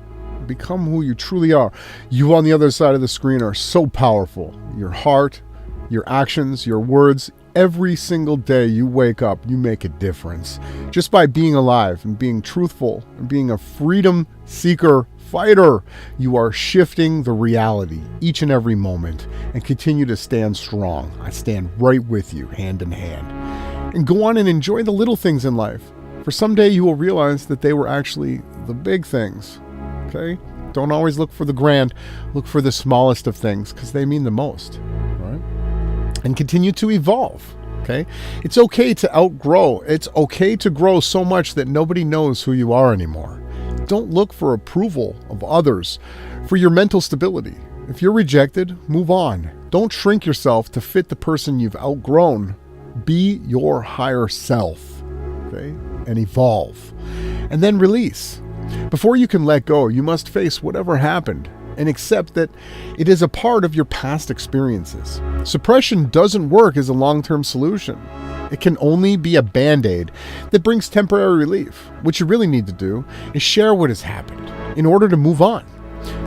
Become who you truly are. You on the other side of the screen are so powerful. Your heart, your actions, your words, every single day you wake up, you make a difference. Just by being alive and being truthful and being a freedom seeker fighter, you are shifting the reality each and every moment, and continue to stand strong. I stand right with you, hand in hand. And go on and enjoy the little things in life. For someday you will realize that they were actually the big things. Okay? Don't always look for the grand. Look for the smallest of things, because they mean the most. Right? And continue to evolve. Okay? It's okay to outgrow. It's okay to grow so much that nobody knows who you are anymore. Don't look for approval of others for your mental stability. If you're rejected, move on. Don't shrink yourself to fit the person you've outgrown. Be your higher self, okay? And evolve. And then release. Before you can let go, you must face whatever happened and accept that it is a part of your past experiences. Suppression doesn't work as a long-term solution. It can only be a band-aid that brings temporary relief. What you really need to do is share what has happened in order to move on.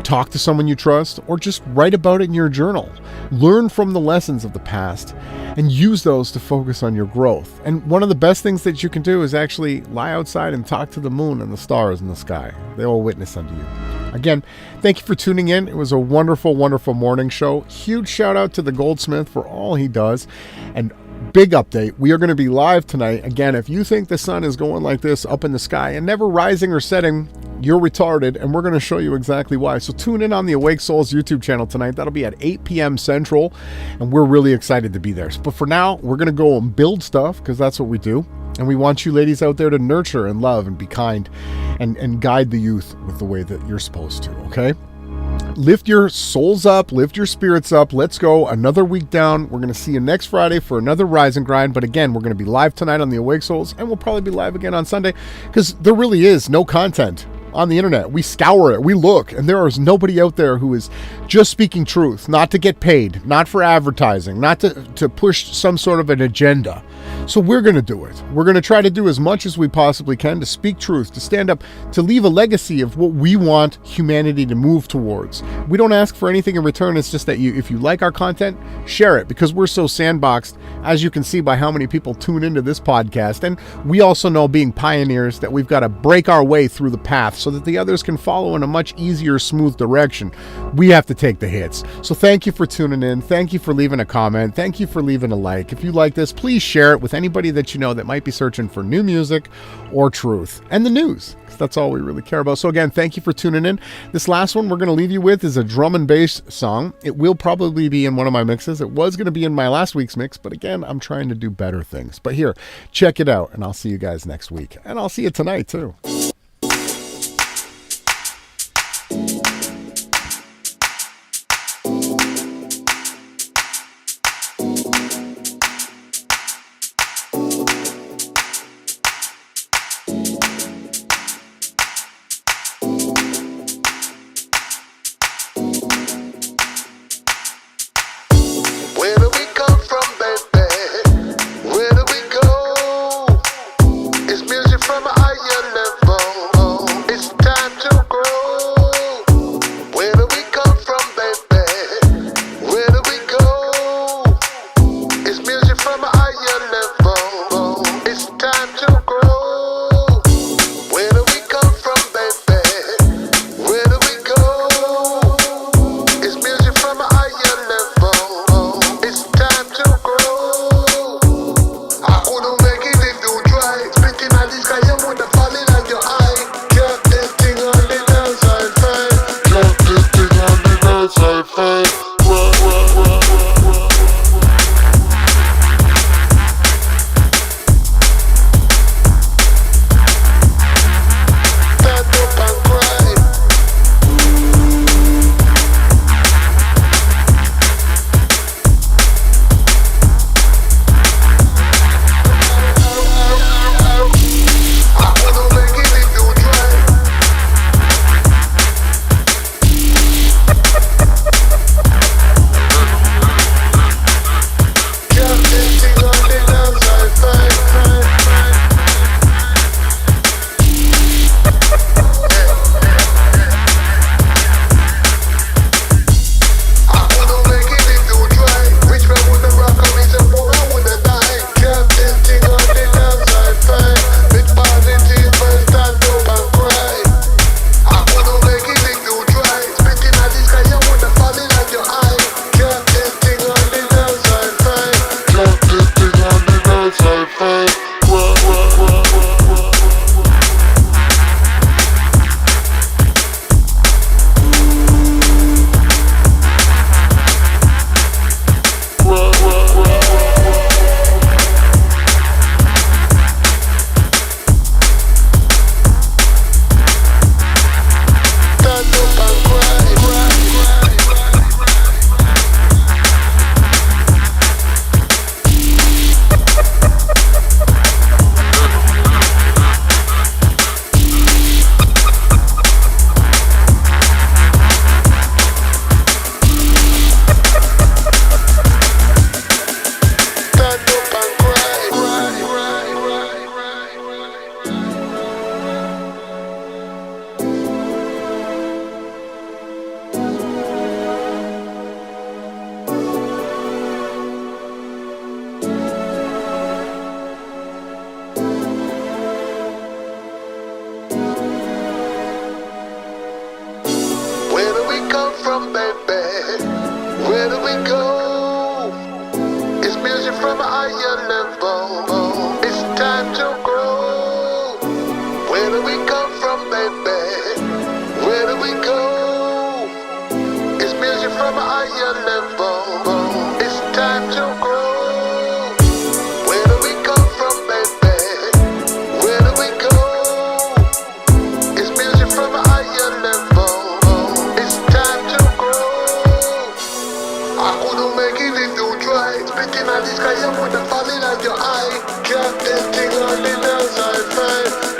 Talk to someone you trust, or just write about it in your journal. Learn from the lessons of the past and use those to focus on your growth. And one of the best things that you can do is actually lie outside and talk to the moon and the stars in the sky. They will witness unto you. Again, thank you for tuning in. It was a wonderful, wonderful morning show. Huge shout out to the Goldsmith for all he does. And big update, we are going to be live tonight. Again, if you think the sun is going like this up in the sky and never rising or setting, you're retarded, and we're going to show you exactly why. So tune in on the Awake Souls YouTube channel tonight. That'll be at 8 p.m. Central, and we're really excited to be there. But for now, we're going to go and build stuff, because that's what we do. And we want you ladies out there to nurture and love and be kind and guide the youth with the way that you're supposed to, okay? Lift your souls up, lift your spirits up. Let's go. Another week down. We're going to see you next Friday for another Rise and Grind. But again, we're going to be live tonight on the Awake Souls, and we'll probably be live again on Sunday, because there really is no content on the internet. We scour it, we look, and there is nobody out there who is just speaking truth, not to get paid, not for advertising, not to push some sort of an agenda. So we're going to do it. We're going to try to do as much as we possibly can to speak truth, to stand up, to leave a legacy of what we want humanity to move towards. We don't ask for anything in return. It's just that if you like our content, share it, because we're so sandboxed, as you can see by how many people tune into this podcast. And we also know, being pioneers, that we've got to break our way through the path so that the others can follow in a much easier, smooth direction. We have to take the hits. So thank you for tuning in. Thank you for leaving a comment. Thank you for leaving a like. If you like this, please share it with anybody that you know that might be searching for new music or truth and the news, because that's all we really care about. So again, thank you for tuning in. This last one we're going to leave you with is a drum and bass song. It will probably be in one of my mixes. It was going to be in my last week's mix, but again, I'm trying to do better things. But here, check it out, and I'll see you guys next week. And I'll see you tonight too.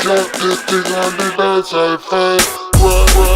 Drop this thing on the dance I find.